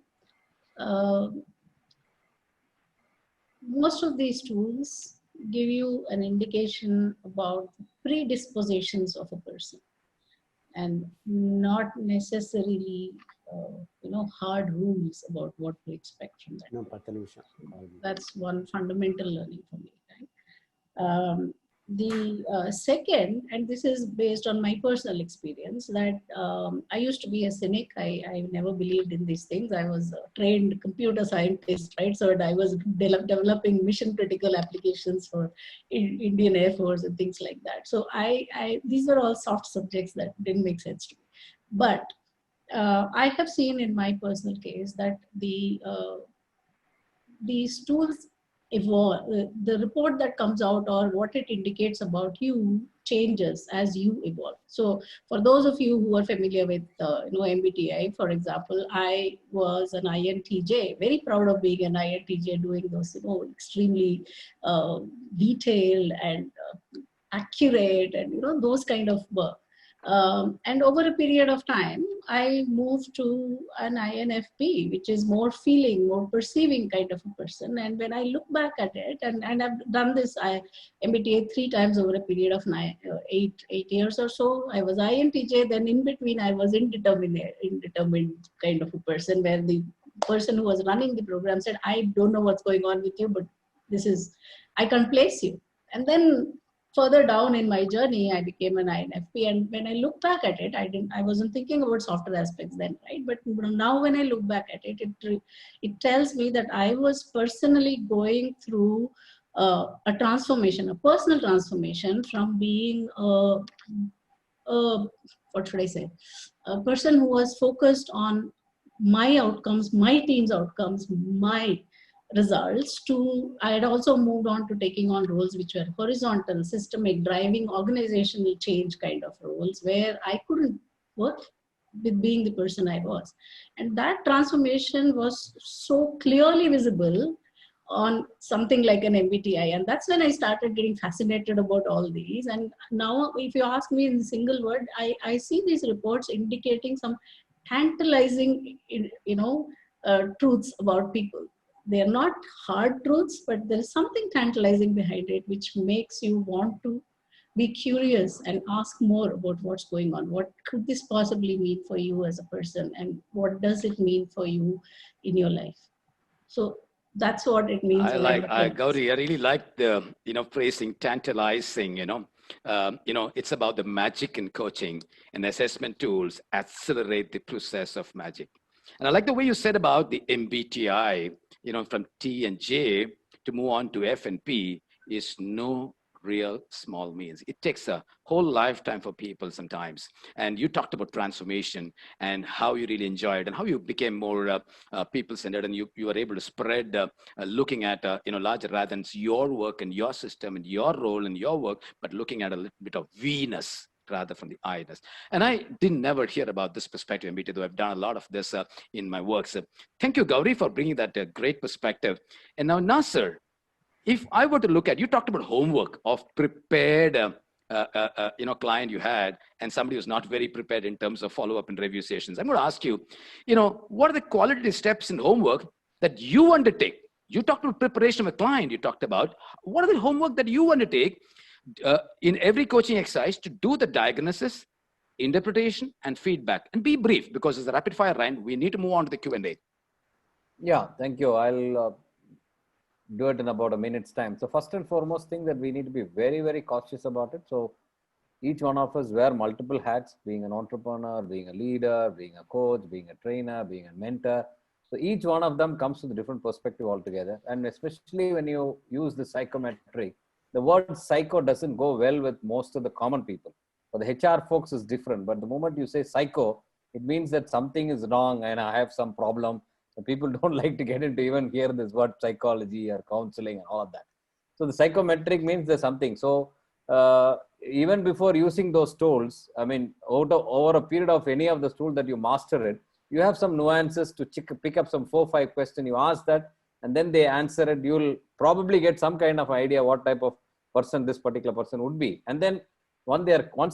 most of these tools give you an indication about predispositions of a person and not necessarily, hard rules about what to expect from that. That's one fundamental learning for me. Right? The second, and this is based on my personal experience, that I used to be a cynic. I never believed in these things. I was a trained computer scientist, right? So I was developing mission critical applications for Indian Air Force and things like that. So these are all soft subjects that didn't make sense to me. But I have seen in my personal case that these tools evolve. The report that comes out or what it indicates about you changes as you evolve. So for those of you who are familiar with MBTI, for example, I was an INTJ, very proud of being an INTJ, doing those extremely detailed and accurate and those kind of work. And over a period of time, I moved to an INFP, which is more feeling, more perceiving kind of a person. And when I look back at it, and I've done this MBTA 3 times over a period of 8 years or so. I was INTJ, then in between I was indeterminate kind of a person, where the person who was running the program said, I don't know what's going on with you, but I can't place you. And then further down in my journey, I became an INFP. And when I look back at it, I wasn't thinking about softer aspects then, right? But now when I look back at it, it tells me that I was personally going through a transformation, a personal transformation, from being what should I say, a person who was focused on my outcomes, my team's outcomes, my results, to I had also moved on to taking on roles which were horizontal, systemic, driving organizational change kind of roles, where I couldn't work with being the person I was. And that transformation was so clearly visible on something like an MBTI. And that's when I started getting fascinated about all these. And now, if you ask me in a single word, I see these reports indicating some tantalizing, truths about people. They're not hard truths, but there's something tantalizing behind it, which makes you want to be curious and ask more about what's going on. What could this possibly mean for you as a person? And what does it mean for you in your life? So that's what it means. Gauri, I really like the, phrasing tantalizing, it's about the magic in coaching, and assessment tools accelerate the process of magic. And I like the way you said about the MBTI, from T and J to move on to F and P is no real small means. It takes a whole lifetime for people sometimes. And you talked about transformation and how you really enjoyed and how you became more people-centered, and you were able to spread looking at, larger rather than your work and your system and your role and your work, but looking at a little bit of Venus rather from the I-ness. And I didn't never hear about this perspective, MBT, though I've done a lot of this in my work. So thank you, Gauri, for bringing that great perspective. And now, Nasser, if I were to look at, you talked about homework of prepared, client you had, and somebody who's not very prepared in terms of follow-up and review sessions. I'm going to ask you, what are the quality steps in homework that you undertake? You talked about preparation of a client. You talked about what are the homework that you undertake in every coaching exercise to do the diagnosis, interpretation, and feedback. And be brief, because it's a rapid fire round. We need to move on to the Q&A. Yeah, thank you. I'll do it in about a minute's time. So first and foremost thing that we need to be very, very cautious about it. So each one of us wear multiple hats, being an entrepreneur, being a leader, being a coach, being a trainer, being a mentor. So each one of them comes with a different perspective altogether. And especially when you use the psychometric, the word psycho doesn't go well with most of the common people. For the HR folks is different, but the moment you say psycho, it means that something is wrong and I have some problem. And people don't like to get into even hear this word psychology or counseling and all of that. So the psychometric means there's something. So even before using those tools, I mean, over a period of any of the tools that you master it, you have some nuances to pick up some 4 or 5 questions. You ask that, and then they answer it. You'll probably get some kind of idea what type of person this particular person would be. And then once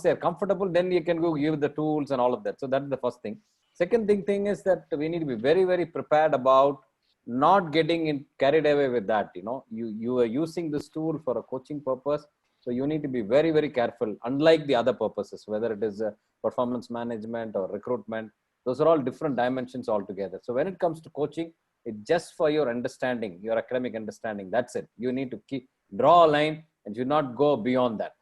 they're comfortable, then you can go give the tools and all of that. So that's the first thing. Second thing is that we need to be very, very prepared about not getting carried away with that. You are using this tool for a coaching purpose. So you need to be very, very careful, unlike the other purposes, whether it is performance management or recruitment. Those are all different dimensions altogether. So when it comes to coaching, it's just for your understanding, your academic understanding. That's it. You need to draw a line and do not go beyond that.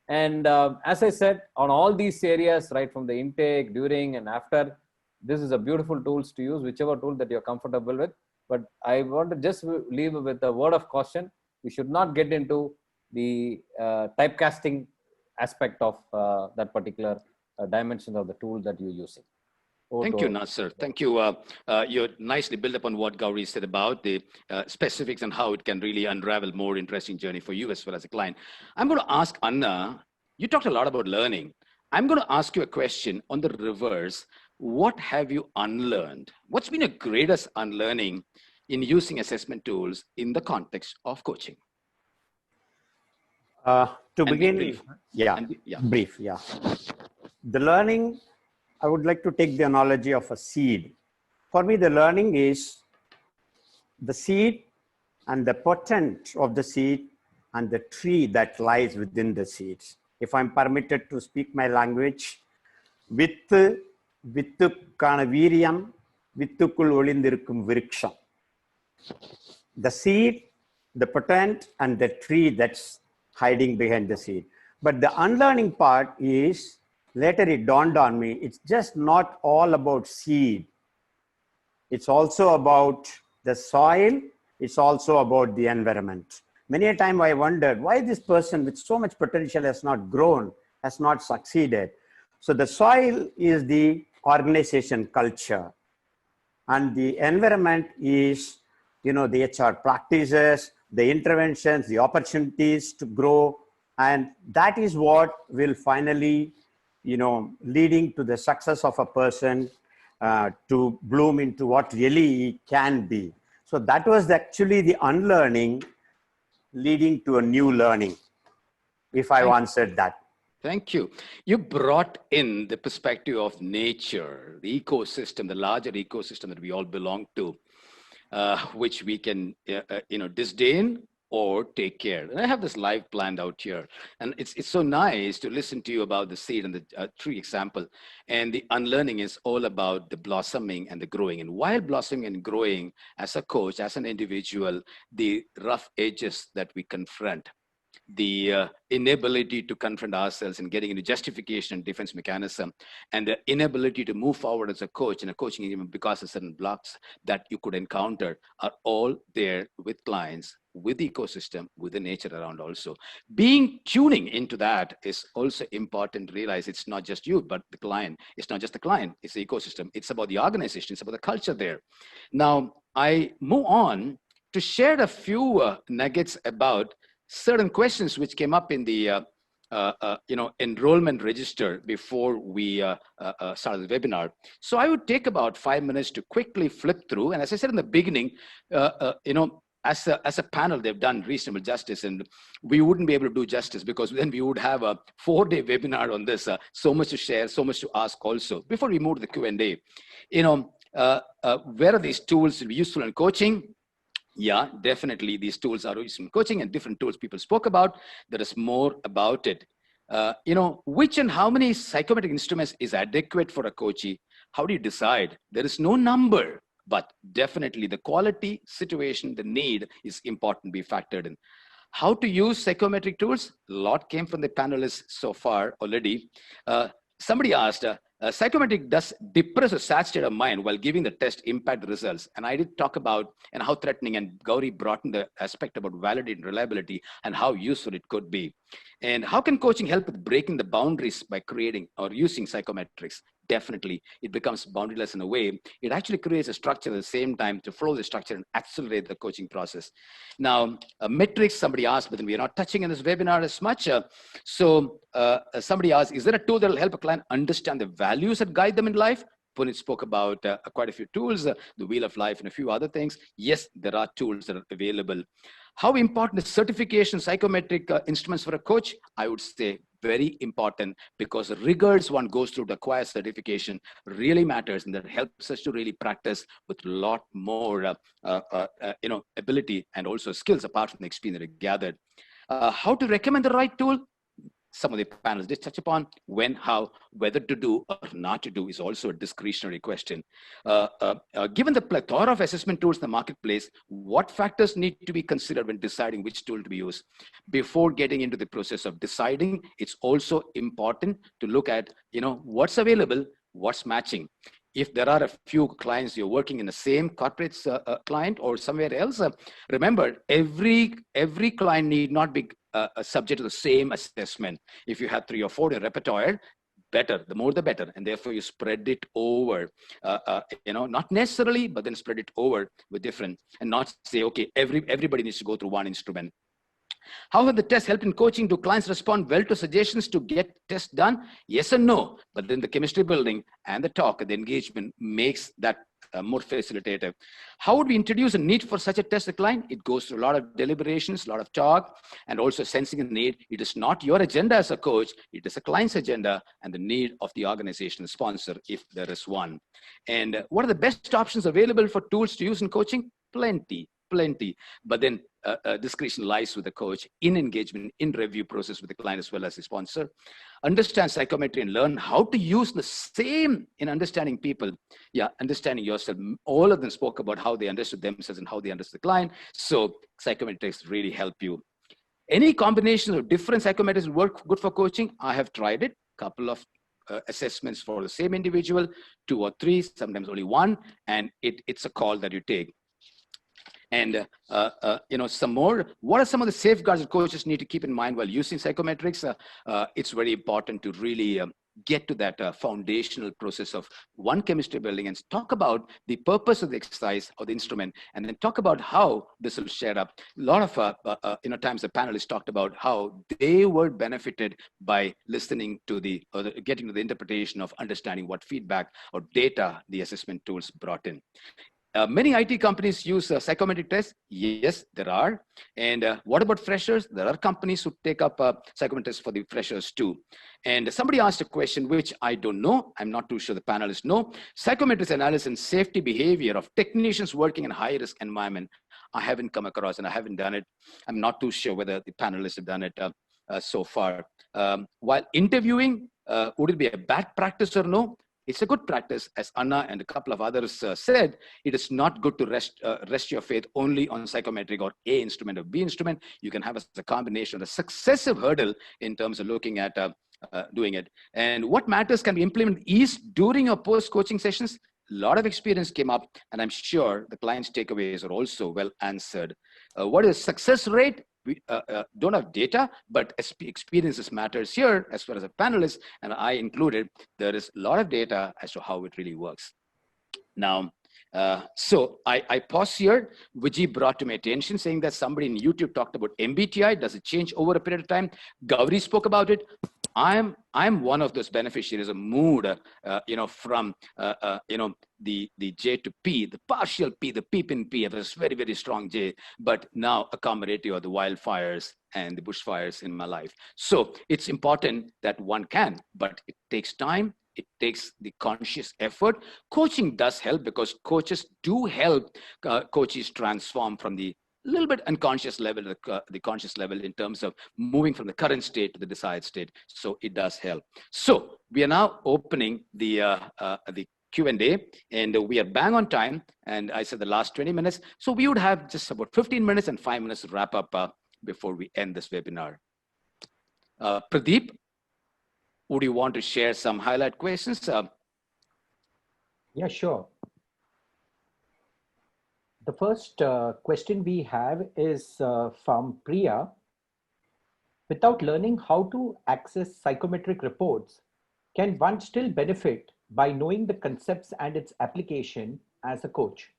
And as I said, on all these areas, right from the intake, during, and after, this is a beautiful tools to use, whichever tool that you're comfortable with. But I want to just leave with a word of caution. You should not get into the typecasting aspect of that particular dimension of the tool that you're using. Thank you, Nasser. Thank you. You nicely built upon what Gauri said about the specifics and how it can really unravel more interesting journey for you as well as a client. I'm going to ask Anna, you talked a lot about learning. I'm going to ask you a question on the reverse. What have you unlearned? What's been your greatest unlearning in using assessment tools in the context of coaching? To begin, brief. The learning I would like to take the analogy of a seed. For me, the learning is the seed and the potent of the seed and the tree that lies within the seeds. If I'm permitted to speak my language, vittu kana veeriyam, vittukul olindhirukkum viriksham. The seed, the potent, and the tree that's hiding behind the seed. But the unlearning part is, later it dawned on me, it's just not all about seed. It's also about the soil. It's also about the environment. Many a time I wondered why this person with so much potential has not grown, has not succeeded. So the soil is the organization culture, and the environment is, the HR practices, the interventions, the opportunities to grow. And that is what will finally, leading to the success of a person to bloom into what really he can be. So that was actually the unlearning leading to a new learning, if I answered that. Thank you. You brought in the perspective of nature, the ecosystem, the larger ecosystem that we all belong to, which we can, disdain or take care. And I have this live planned out here. And it's so nice to listen to you about the seed and the tree example. And the unlearning is all about the blossoming and the growing. And while blossoming and growing as a coach, as an individual, the rough edges that we confront, the inability to confront ourselves and getting into justification and defense mechanism, and the inability to move forward as a coach in a coaching environment because of certain blocks that you could encounter are all there with clients, with the ecosystem, with the nature around also. Tuning into that is also important to realize it's not just you, but the client. It's not just the client, it's the ecosystem. It's about the organization, it's about the culture there. Now, I move on to share a few nuggets about certain questions which came up in the enrollment register before we started the webinar. So I would take about 5 minutes to quickly flip through. And as I said in the beginning, as a panel, they've done reasonable justice, and we wouldn't be able to do justice because then we would have a 4-day webinar on this. So much to share, so much to ask also. Before we move to the Q&A, where are these tools useful in coaching? Yeah, definitely these tools are useful in coaching, and different tools people spoke about. There is more about it. Which and how many psychometric instruments is adequate for a coachee? How do you decide? There is no number, but definitely the quality, situation, the need is important to be factored in. How to use psychometric tools? A lot came from the panelists so far already. Somebody asked, psychometric does depress a sad state of mind while giving the test impact the results. And I did talk about and how threatening, and Gauri brought in the aspect about validity and reliability and how useful it could be. And how can coaching help with breaking the boundaries by creating or using psychometrics? Definitely, it becomes boundaryless in a way. It actually creates a structure at the same time to follow the structure and accelerate the coaching process. Now, metrics, somebody asked, but then we are not touching in this webinar as much. Somebody asked, is there a tool that will help a client understand the values that guide them in life? Punit spoke about quite a few tools, the Wheel of Life and a few other things. Yes, there are tools that are available. How important is certification, psychometric instruments for a coach? I would say very important, because the rigors one goes through to acquire certification really matters, and that helps us to really practice with a lot more ability and also skills apart from the experience that we gathered. How to recommend the right tool? Some of the panels did touch upon when, how, whether to do or not to do is also a discretionary question. Given the plethora of assessment tools in the marketplace, what factors need to be considered when deciding which tool to be used? Before getting into the process of deciding, it's also important to look at, what's available, what's matching. If there are a few clients you're working in the same corporate client or somewhere else, remember, every client need not be subject to the same assessment. If you have 3 or 4 in repertoire, better, the more the better, and therefore you spread it over, not necessarily, but then spread it over with different, and not say, okay, everybody needs to go through one instrument. How have the tests helped in coaching? Do clients respond well to suggestions to get tests done? Yes and no. But then the chemistry building and the talk and the engagement makes that more facilitative. How would we introduce a need for such a test to the client? It goes through a lot of deliberations, a lot of talk, and also sensing a need. It is not your agenda as a coach, it is a client's agenda and the need of the organization sponsor, if there is one. And what are the best options available for tools to use in coaching? Plenty. But then discretion lies with the coach in engagement, in review process with the client as well as the sponsor. Understand psychometry and learn how to use the same in understanding people. Yeah, understanding yourself. All of them spoke about how they understood themselves and how they understood the client. So psychometrics really help you. Any combination of different psychometrics will work good for coaching. I have tried it. Couple of assessments for the same individual, 2 or 3, sometimes only 1, and it's a call that you take. And some more. What are some of the safeguards that coaches need to keep in mind while using psychometrics? It's very important to really get to that foundational process of one, chemistry building, and talk about the purpose of the exercise or the instrument, and then talk about how this will share up. A lot of times the panelists talked about how they were benefited by listening to getting to the interpretation of understanding what feedback or data the assessment tools brought in. Many IT companies use psychometric tests. Yes, there are. And what about freshers? There are companies who take up psychometric tests for the freshers too. And somebody asked a question, which I don't know. I'm not too sure the panelists know. Psychometrics analysis and safety behavior of technicians working in high-risk environment. I haven't come across and I haven't done it. I'm not too sure whether the panelists have done it so far. While interviewing, would it be a bad practice or no? It's a good practice, as Anna and a couple of others said. It is not good to rest your faith only on psychometric or A instrument or B instrument. You can have a combination, a successive hurdle in terms of looking at doing it. And what matters can be implemented ease during or post-coaching sessions. A lot of experience came up, and I'm sure the client's takeaways are also well answered. What is success rate? We don't have data, but experiences matters here as far as a panelist, and I included. There is a lot of data as to how it really works. Now, so I pause here. Vijay brought to my attention saying that somebody in YouTube talked about MBTI. Does it change over a period of time? Gauri spoke about it. I'm one of those beneficiaries of mood, from the J to P, the partial P, the PEEP in P. I was very, very strong J, but now accommodative of the wildfires and the bushfires in my life. So it's important that one can, but it takes time. It takes the conscious effort. Coaching does help because coaches do help coaches transform from the little bit unconscious level to the conscious level in terms of moving from the current state to the desired state. So it does help. So we are now opening the Q&A, and we are bang on time. And I said the last 20 minutes. So we would have just about 15 minutes and 5 minutes to wrap up before we end this webinar. Pradeep, would you want to share some highlight questions? Yeah, sure. The first question we have is from Priya. Without learning how to access psychometric reports, can one still benefit by knowing the concepts and its application as a coach?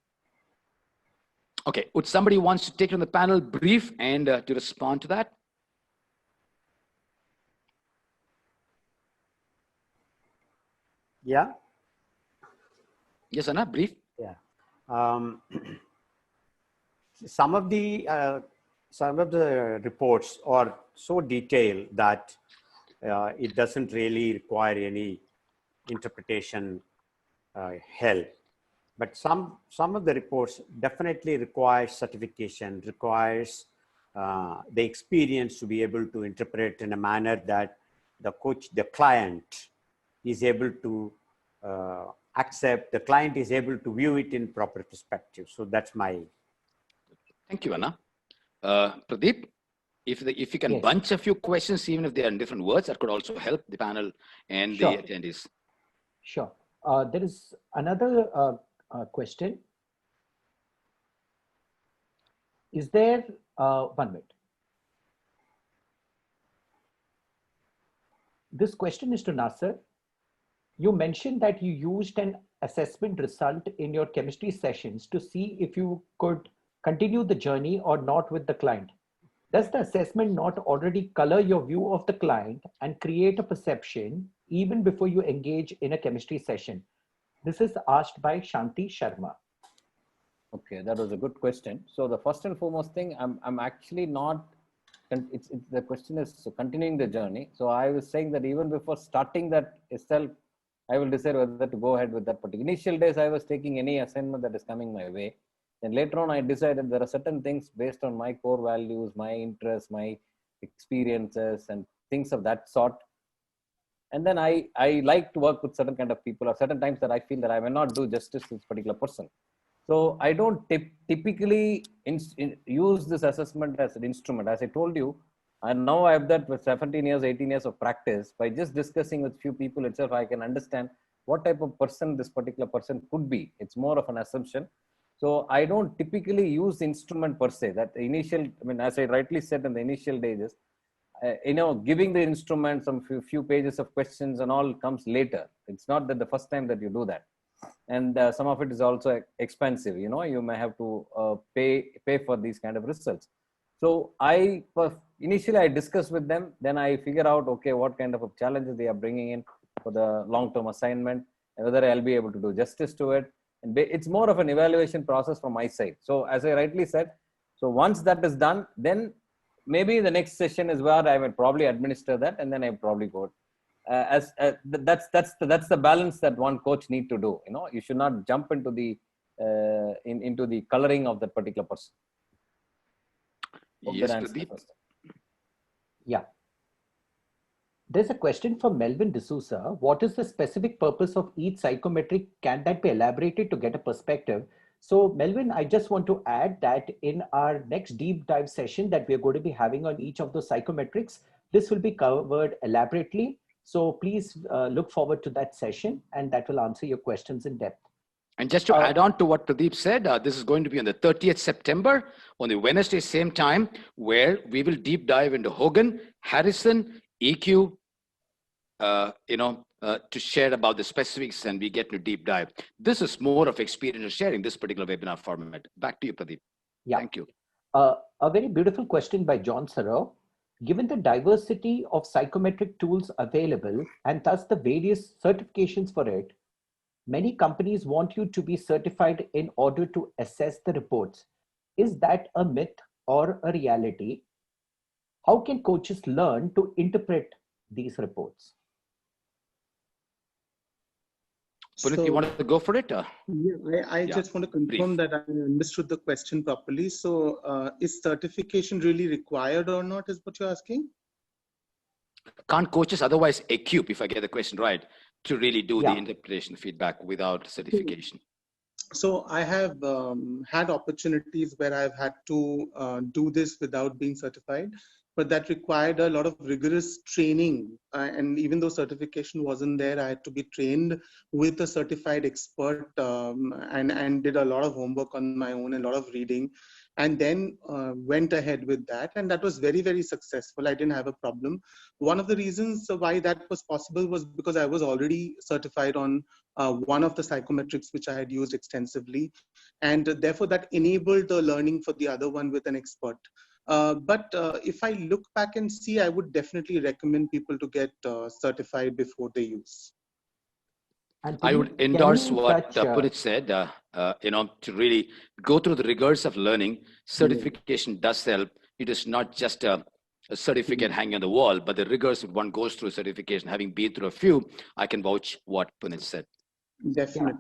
Okay, would somebody wants to take on the panel brief and to respond to that? Yeah. Yes, Anna, brief. Yeah. Some of the reports are so detailed that it doesn't really require any interpretation help. But some of the reports definitely require certification, requires the experience to be able to interpret in a manner that the client is able to accept, the client is able to view it in proper perspective. So that's my. Thank you, Anna. Pradeep, if you can bunch a few questions, even if they are in different words, that could also help the panel and the attendees. Sure. There is another question. Is there, 1 minute. This question is to Nasser. You mentioned that you used an assessment result in your chemistry sessions to see if you could continue the journey or not with the client. Does the assessment not already color your view of the client and create a perception even before you engage in a chemistry session? This is asked by Shanti Sharma. Okay, that was a good question. So the first and foremost thing, I'm actually not. It's the question is continuing the journey. So I was saying that even before starting that itself, I will decide whether to go ahead with that. But initial days, I was taking any assignment that is coming my way. Then later on, I decided there are certain things based on my core values, my interests, my experiences, and things of that sort. And then I like to work with certain kind of people, or certain times that I feel that I may not do justice to this particular person. So I don't typically use this assessment as an instrument. As I told you, and now I have that with 17 years, 18 years of practice. By just discussing with few people itself, I can understand what type of person this particular person could be. It's more of an assumption. So I don't typically use the instrument per se. That initial, I mean, as I rightly said in the initial days, giving the instrument some few pages of questions and all comes later. It's not that the first time that you do that. And some of it is also expensive. You may have to pay for these kind of results. So initially I discuss with them, then I figure out, okay, what kind of challenges they are bringing in for the long-term assignment, and whether I'll be able to do justice to it. And it's more of an evaluation process from my side. So as I rightly said, so once that is done, then maybe the next session is where I will probably administer that, and then I probably go. That's the balance that one coach need to do. You should not jump into the into the coloring of that particular person. Yes, Pradeep. Yeah. There's a question from Melvin D'Souza. What is the specific purpose of each psychometric? Can that be elaborated to get a perspective? So Melvin, I just want to add that in our next deep dive session that we're going to be having on each of those psychometrics, this will be covered elaborately. So please look forward to that session, and that will answer your questions in depth. And just to add on to what Pradeep said, this is going to be on the 30th September, on the Wednesday, same time, where we will deep dive into Hogan, Harrison, EQ, to share about the specifics, and we get to deep dive. This is more of experience sharing, this particular webinar format. Back to you, Pradeep. Yeah. Thank you. A very beautiful question by John Sarau. Given the diversity of psychometric tools available and thus the various certifications for it, many companies want you to be certified in order to assess the reports. Is that a myth or a reality? How can coaches learn to interpret these reports? Punit, you wanted to go for it? Yeah, I just want to confirm that I understood the question properly. So is certification really required or not, is what you're asking? Can't coaches otherwise equip, if I get the question right, to really do the interpretation feedback without certification? So I have had opportunities where I've had to do this without being certified, but that required a lot of rigorous training. And even though certification wasn't there, I had to be trained with a certified expert and did a lot of homework on my own, a lot of reading, and then went ahead with that. And that was very, very successful. I didn't have a problem. One of the reasons why that was possible was because I was already certified on one of the psychometrics which I had used extensively. And therefore that enabled the learning for the other one with an expert. But if I look back and see, I would definitely recommend people to get certified before they use. I would endorse what Punit said, to really go through the rigors of learning. Certification does help. It is not just a certificate hanging on the wall, but the rigors that one goes through certification, having been through a few, I can vouch what Punit said. Definitely.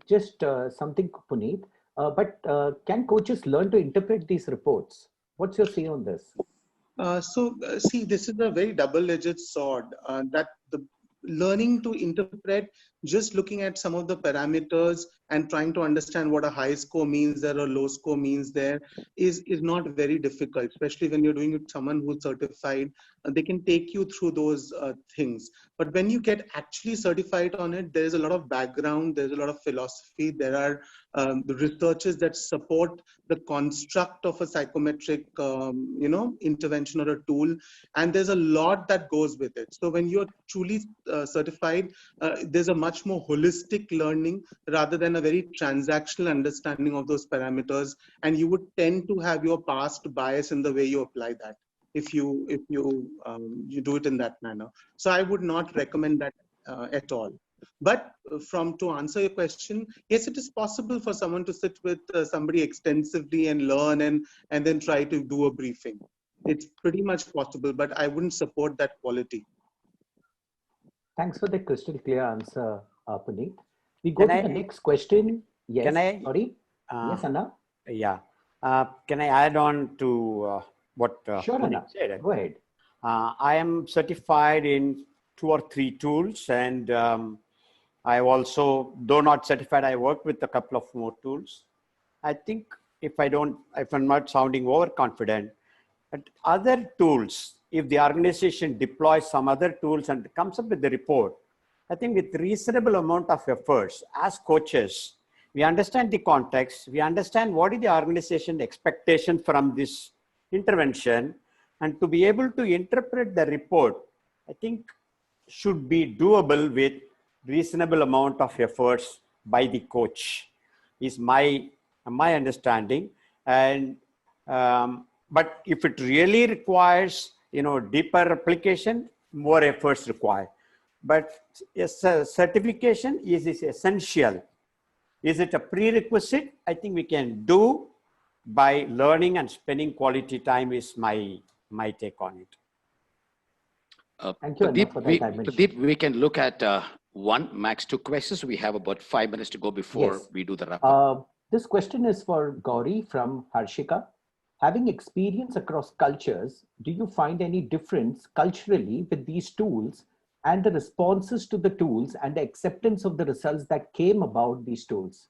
Just something, Punit, but can coaches learn to interpret these reports? What's your say on this? See, this is a very double-edged sword that the learning to interpret, just looking at some of the parameters and trying to understand what a high score means there or low score means there is not very difficult, especially when you're doing it with someone who's certified. They can take you through those things. But when you get actually certified on it, there's a lot of background, there's a lot of philosophy, there are the researches that support the construct of a psychometric, intervention or a tool, and there's a lot that goes with it. So when you're truly certified, there's a much more holistic learning rather than a very transactional understanding of those parameters, and you would tend to have your past bias in the way you apply that if you do it in that manner. So I would not recommend that at all. But to answer your question, yes, it is possible for someone to sit with somebody extensively and learn and then try to do a briefing. It's pretty much possible, but I wouldn't support that quality. Thanks for the crystal clear answer, Puneet. We go Can to the I- next question. Yes, can I- sorry. Yes, Anna. Yeah. Can I add on to what Sure, Puneet Anna. said? Go ahead. I am certified in 2 or 3 tools, and I also, though not certified, I work with a couple of more tools. I think if I'm not sounding overconfident, but other tools, if the organization deploys some other tools and comes up with the report, I think with reasonable amount of efforts as coaches, we understand the context, we understand what is the organization expectation from this intervention, and to be able to interpret the report, I think should be doable with reasonable amount of efforts by the coach is my understanding. And but if it really requires deeper application, more efforts required. But yes, certification is essential. Is it a prerequisite? I think we can do by learning and spending quality time is my take on it. Thank you, Anna, for that dimension. Pradeep, we can look at 1, max 2 questions. We have about 5 minutes to go before Yes. we do the wrap up. This question is for Gauri from Harshika. Having experience across cultures, do you find any difference culturally with these tools and the responses to the tools and the acceptance of the results that came about these tools?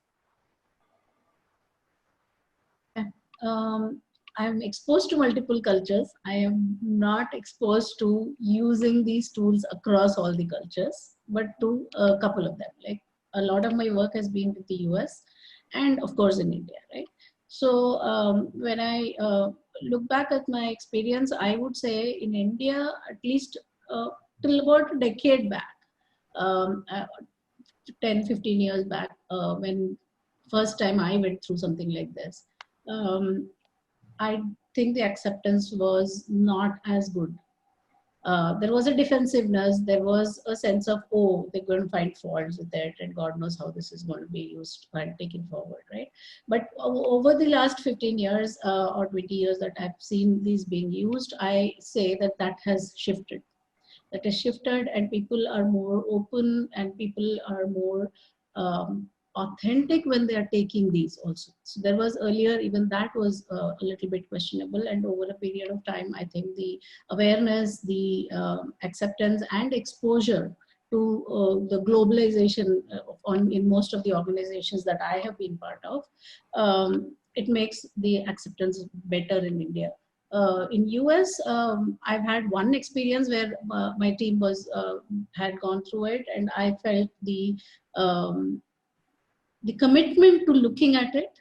I'm exposed to multiple cultures. I am not exposed to using these tools across all the cultures, but to a couple of them. Like a lot of my work has been with the US and of course in India, right? So when I look back at my experience, I would say in India, at least till about a decade back, 10, 15 years back, when first time I went through something like this, I think the acceptance was not as good. There was a defensiveness. There was a sense of, oh, they're going to find faults with it, and God knows how this is going to be used and taken forward, right? But over the last 15 years or 20 years that I've seen these being used, I say that has shifted. That has shifted, and people are more open, and people are more authentic when they are taking these also. So there was earlier, even that was a little bit questionable, and over a period of time, I think the awareness, the acceptance and exposure to the globalization in most of the organizations that I have been part of, it makes the acceptance better in India. In US, I've had one experience where my team had gone through it, and I felt the commitment to looking at it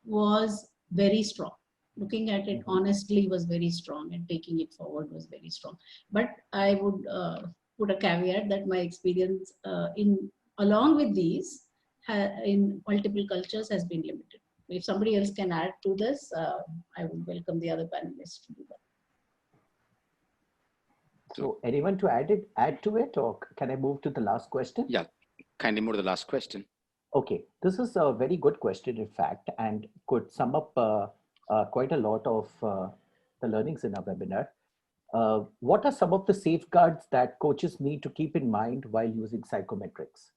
was very strong. Looking at it honestly was very strong, and taking it forward was very strong. But I would put a caveat that my experience along with these in multiple cultures has been limited. If somebody else can add to this, I would welcome the other panelists to do that. So anyone to add to it, or can I move to the last question? Yeah, kindly move to the last question. Okay, this is a very good question, in fact, and could sum up quite a lot of the learnings in our webinar. What are some of the safeguards that coaches need to keep in mind while using psychometrics?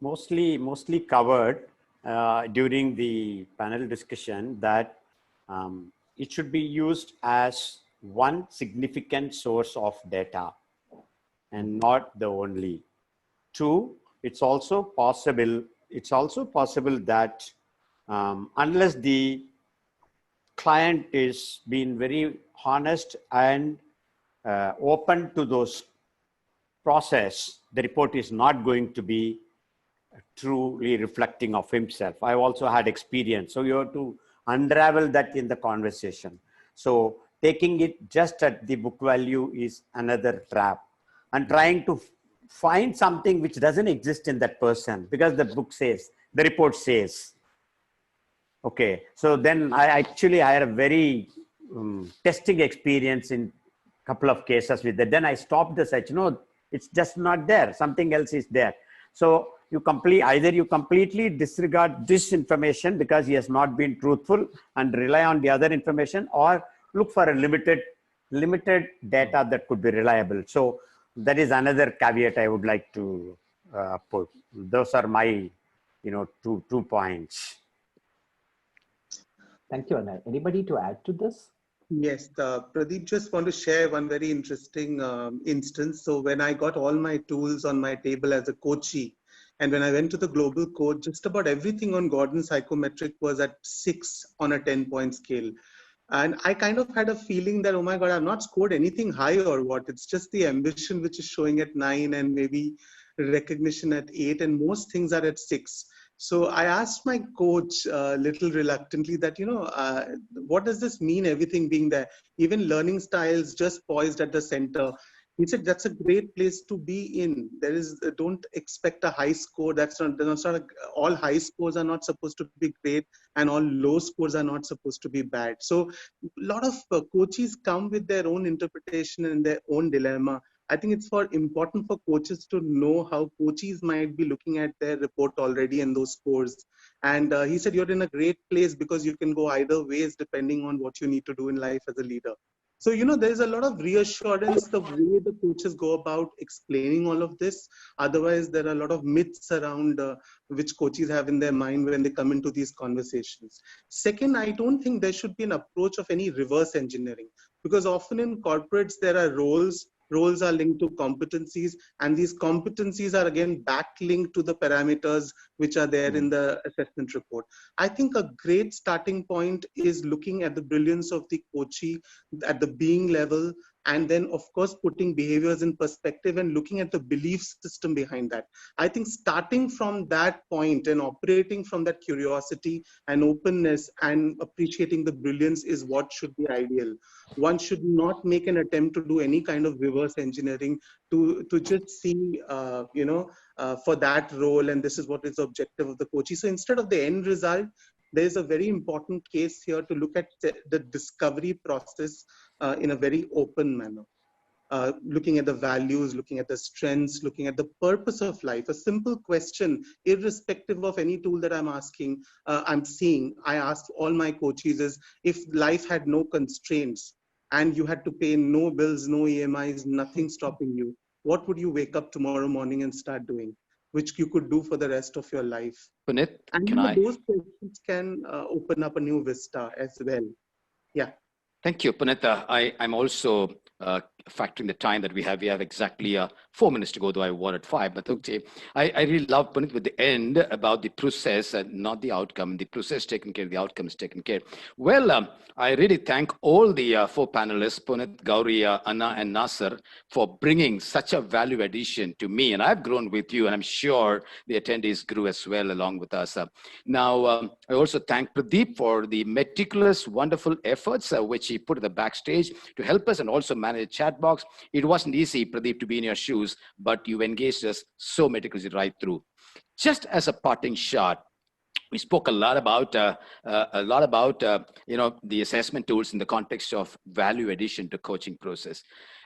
Mostly covered during the panel discussion that it should be used as one significant source of data and not the only. 2, it's also possible that unless the client is being very honest and open to those process, the report is not going to be truly reflecting of himself. I also had experience. So you have to unravel that in the conversation. So taking it just at the book value is another trap, and trying to find something which doesn't exist in that person because the book says, the report says. Okay, so then I had a very testing experience in a couple of cases with that. Then I stopped the search. No, it's just not there. Something else is there. So either you completely disregard this information because he has not been truthful and rely on the other information, or look for a limited data that could be reliable. So that is another caveat I would like to put. Those are my, two points. Thank you, Anna. Anybody to add to this? Yes, Pradeep, just want to share one very interesting instance. So when I got all my tools on my table as a coachee, and when I went to the global coach, just about everything on Gordon Psychometric was at 6 on a 10-point scale. And I kind of had a feeling that, oh my God, I've not scored anything high or what. It's just the ambition which is showing at 9 and maybe recognition at 8, and most things are at 6. So I asked my coach a little reluctantly that, what does this mean, everything being there? Even learning styles just poised at the center. He said, that's a great place to be in. Don't expect a high score. All high scores are not supposed to be great, and all low scores are not supposed to be bad. So a lot of coaches come with their own interpretation and their own dilemma. I think it's important for coaches to know how coaches might be looking at their report already and those scores. And he said, you're in a great place because you can go either ways depending on what you need to do in life as a leader. So, there's a lot of reassurance the way the coaches go about explaining all of this. Otherwise, there are a lot of myths around which coaches have in their mind when they come into these conversations. Second, I don't think there should be an approach of any reverse engineering, because often in corporates, there are roles are linked to competencies, and these competencies are again backlinked to the parameters which are there in the assessment report. I think a great starting point is looking at the brilliance of the coachee at the being level, and then of course putting behaviors in perspective and looking at the belief system behind that. I think starting from that point and operating from that curiosity and openness and appreciating the brilliance is what should be ideal. One should not make an attempt to do any kind of reverse engineering to just see for that role, and this is what is the objective of the coachee. So instead of the end result, there is a very important case here to look at the discovery process in a very open manner. Looking at the values, looking at the strengths, looking at the purpose of life. A simple question, irrespective of any tool that I'm seeing, I ask all my coaches is, if life had no constraints and you had to pay no bills, no EMIs, nothing stopping you, what would you wake up tomorrow morning and start doing, which you could do for the rest of your life? Punit, and those questions can open up a new vista as well. Yeah. Thank you, Punit. I'm also factoring the time that we have. We have exactly 4 minutes to go, though I wanted 5. But okay, I really love, Punit, with the end about the process and not the outcome. The process taken care, the outcome is taken care. Well, I really thank all the 4 panelists, Punit, Gauri, Anna, and Nasser, for bringing such a value addition to me. And I've grown with you, and I'm sure the attendees grew as well along with us. Now, I also thank Pradeep for the meticulous, wonderful efforts which he put at the backstage to help us and also manage the chat box. It wasn't easy, Pradeep, to be in your shoes, but you engaged us so meticulously right through. Just as a parting shot, we spoke a lot about the assessment tools in the context of value addition to coaching process,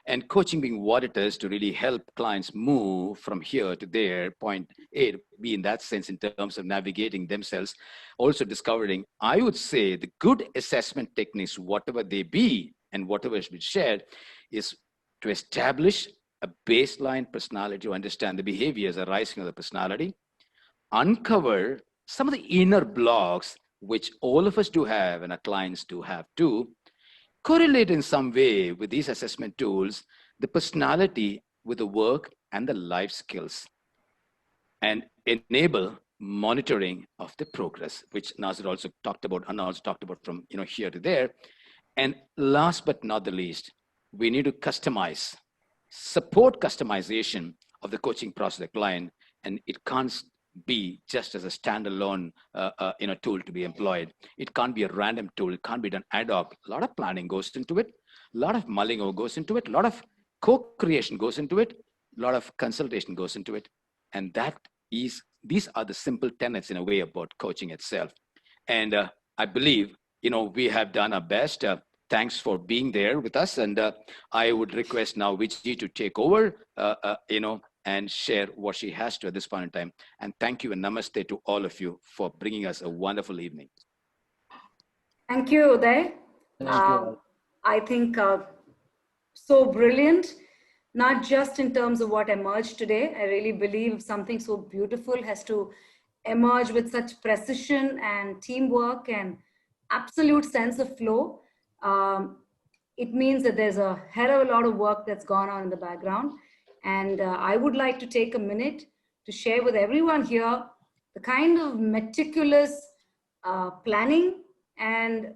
and coaching being what it is to really help clients move from here to there, point A to B, in that sense, in terms of navigating themselves, also discovering, I would say, the good assessment techniques, whatever they be and whatever has been shared, is to establish a baseline personality, to understand the behaviors arising of the personality, uncover some of the inner blocks which all of us do have and our clients do have too, correlate in some way with these assessment tools, the personality with the work and the life skills, and enable monitoring of the progress, which Nasser also talked about, Anna also talked about, from here to there. And last but not the least, we need to customize, support customization of the coaching process of the client, and it can't be just as a standalone tool to be employed. It can't be a random tool. It can't be done ad hoc. A lot of planning goes into it. A lot of mulling over goes into it. A lot of co-creation goes into it. A lot of consultation goes into it. And these are the simple tenets in a way about coaching itself. And I believe, we have done our best. Thanks for being there with us. And I would request now Viji to take over, and share what she has to at this point in time. And thank you and namaste to all of you for bringing us a wonderful evening. Thank you, Uday. Thank you. I think so brilliant, not just in terms of what emerged today. I really believe something so beautiful has to emerge with such precision and teamwork and absolute sense of flow. It means that there's a hell of a lot of work that's gone on in the background. And I would like to take a minute to share with everyone here the kind of meticulous planning and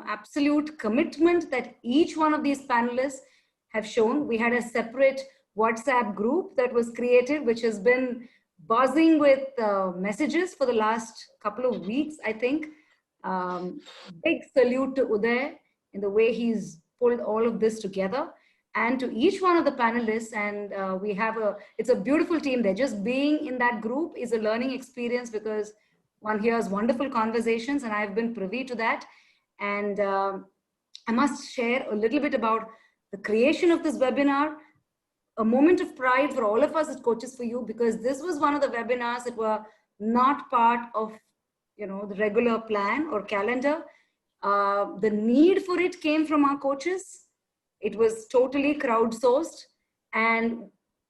absolute commitment that each one of these panelists have shown. We had a separate WhatsApp group that was created, which has been buzzing with messages for the last couple of weeks, I think. Big salute to Uday in the way he's pulled all of this together, and to each one of the panelists. And it's a beautiful team there. Just being in that group is a learning experience, because one hears wonderful conversations, and I've been privy to that. And I must share a little bit about the creation of this webinar, a moment of pride for all of us at Coaches for You, because this was one of the webinars that were not part of the regular plan or calendar. The need for it came from our coaches. It was totally crowdsourced, and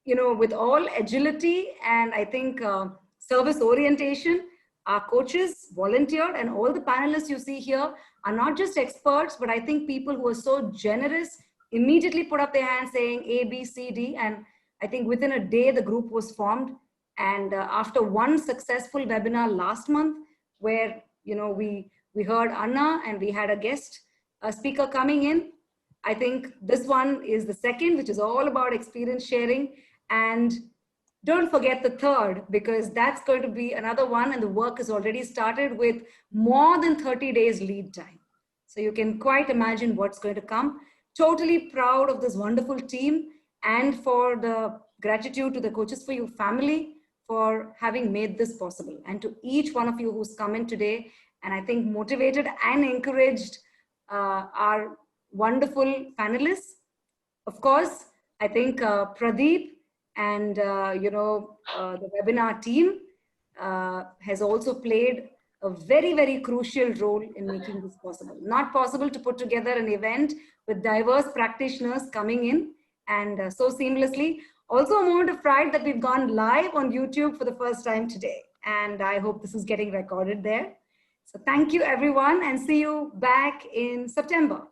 with all agility and I think service orientation, our coaches volunteered, and all the panelists you see here are not just experts, but I think people who are so generous immediately put up their hands saying A, B, C, D. And I think within a day, the group was formed. And after one successful webinar last month, where, we heard Anna and we had a guest speaker coming in, I think this one is the second, which is all about experience sharing. And don't forget the third, because that's going to be another one, and the work has already started with more than 30 days lead time. So you can quite imagine what's going to come. Totally proud of this wonderful team, and for the gratitude to the Coaches for You family for having made this possible, and to each one of you who's come in today and I think motivated and encouraged our wonderful panelists. Of course, I think Pradeep and the webinar team has also played a very, very crucial role in making this possible. Not possible to put together an event with diverse practitioners coming in and so seamlessly. Also a moment of pride that we've gone live on YouTube for the first time today. And I hope this is getting recorded there. So thank you everyone, and see you back in September.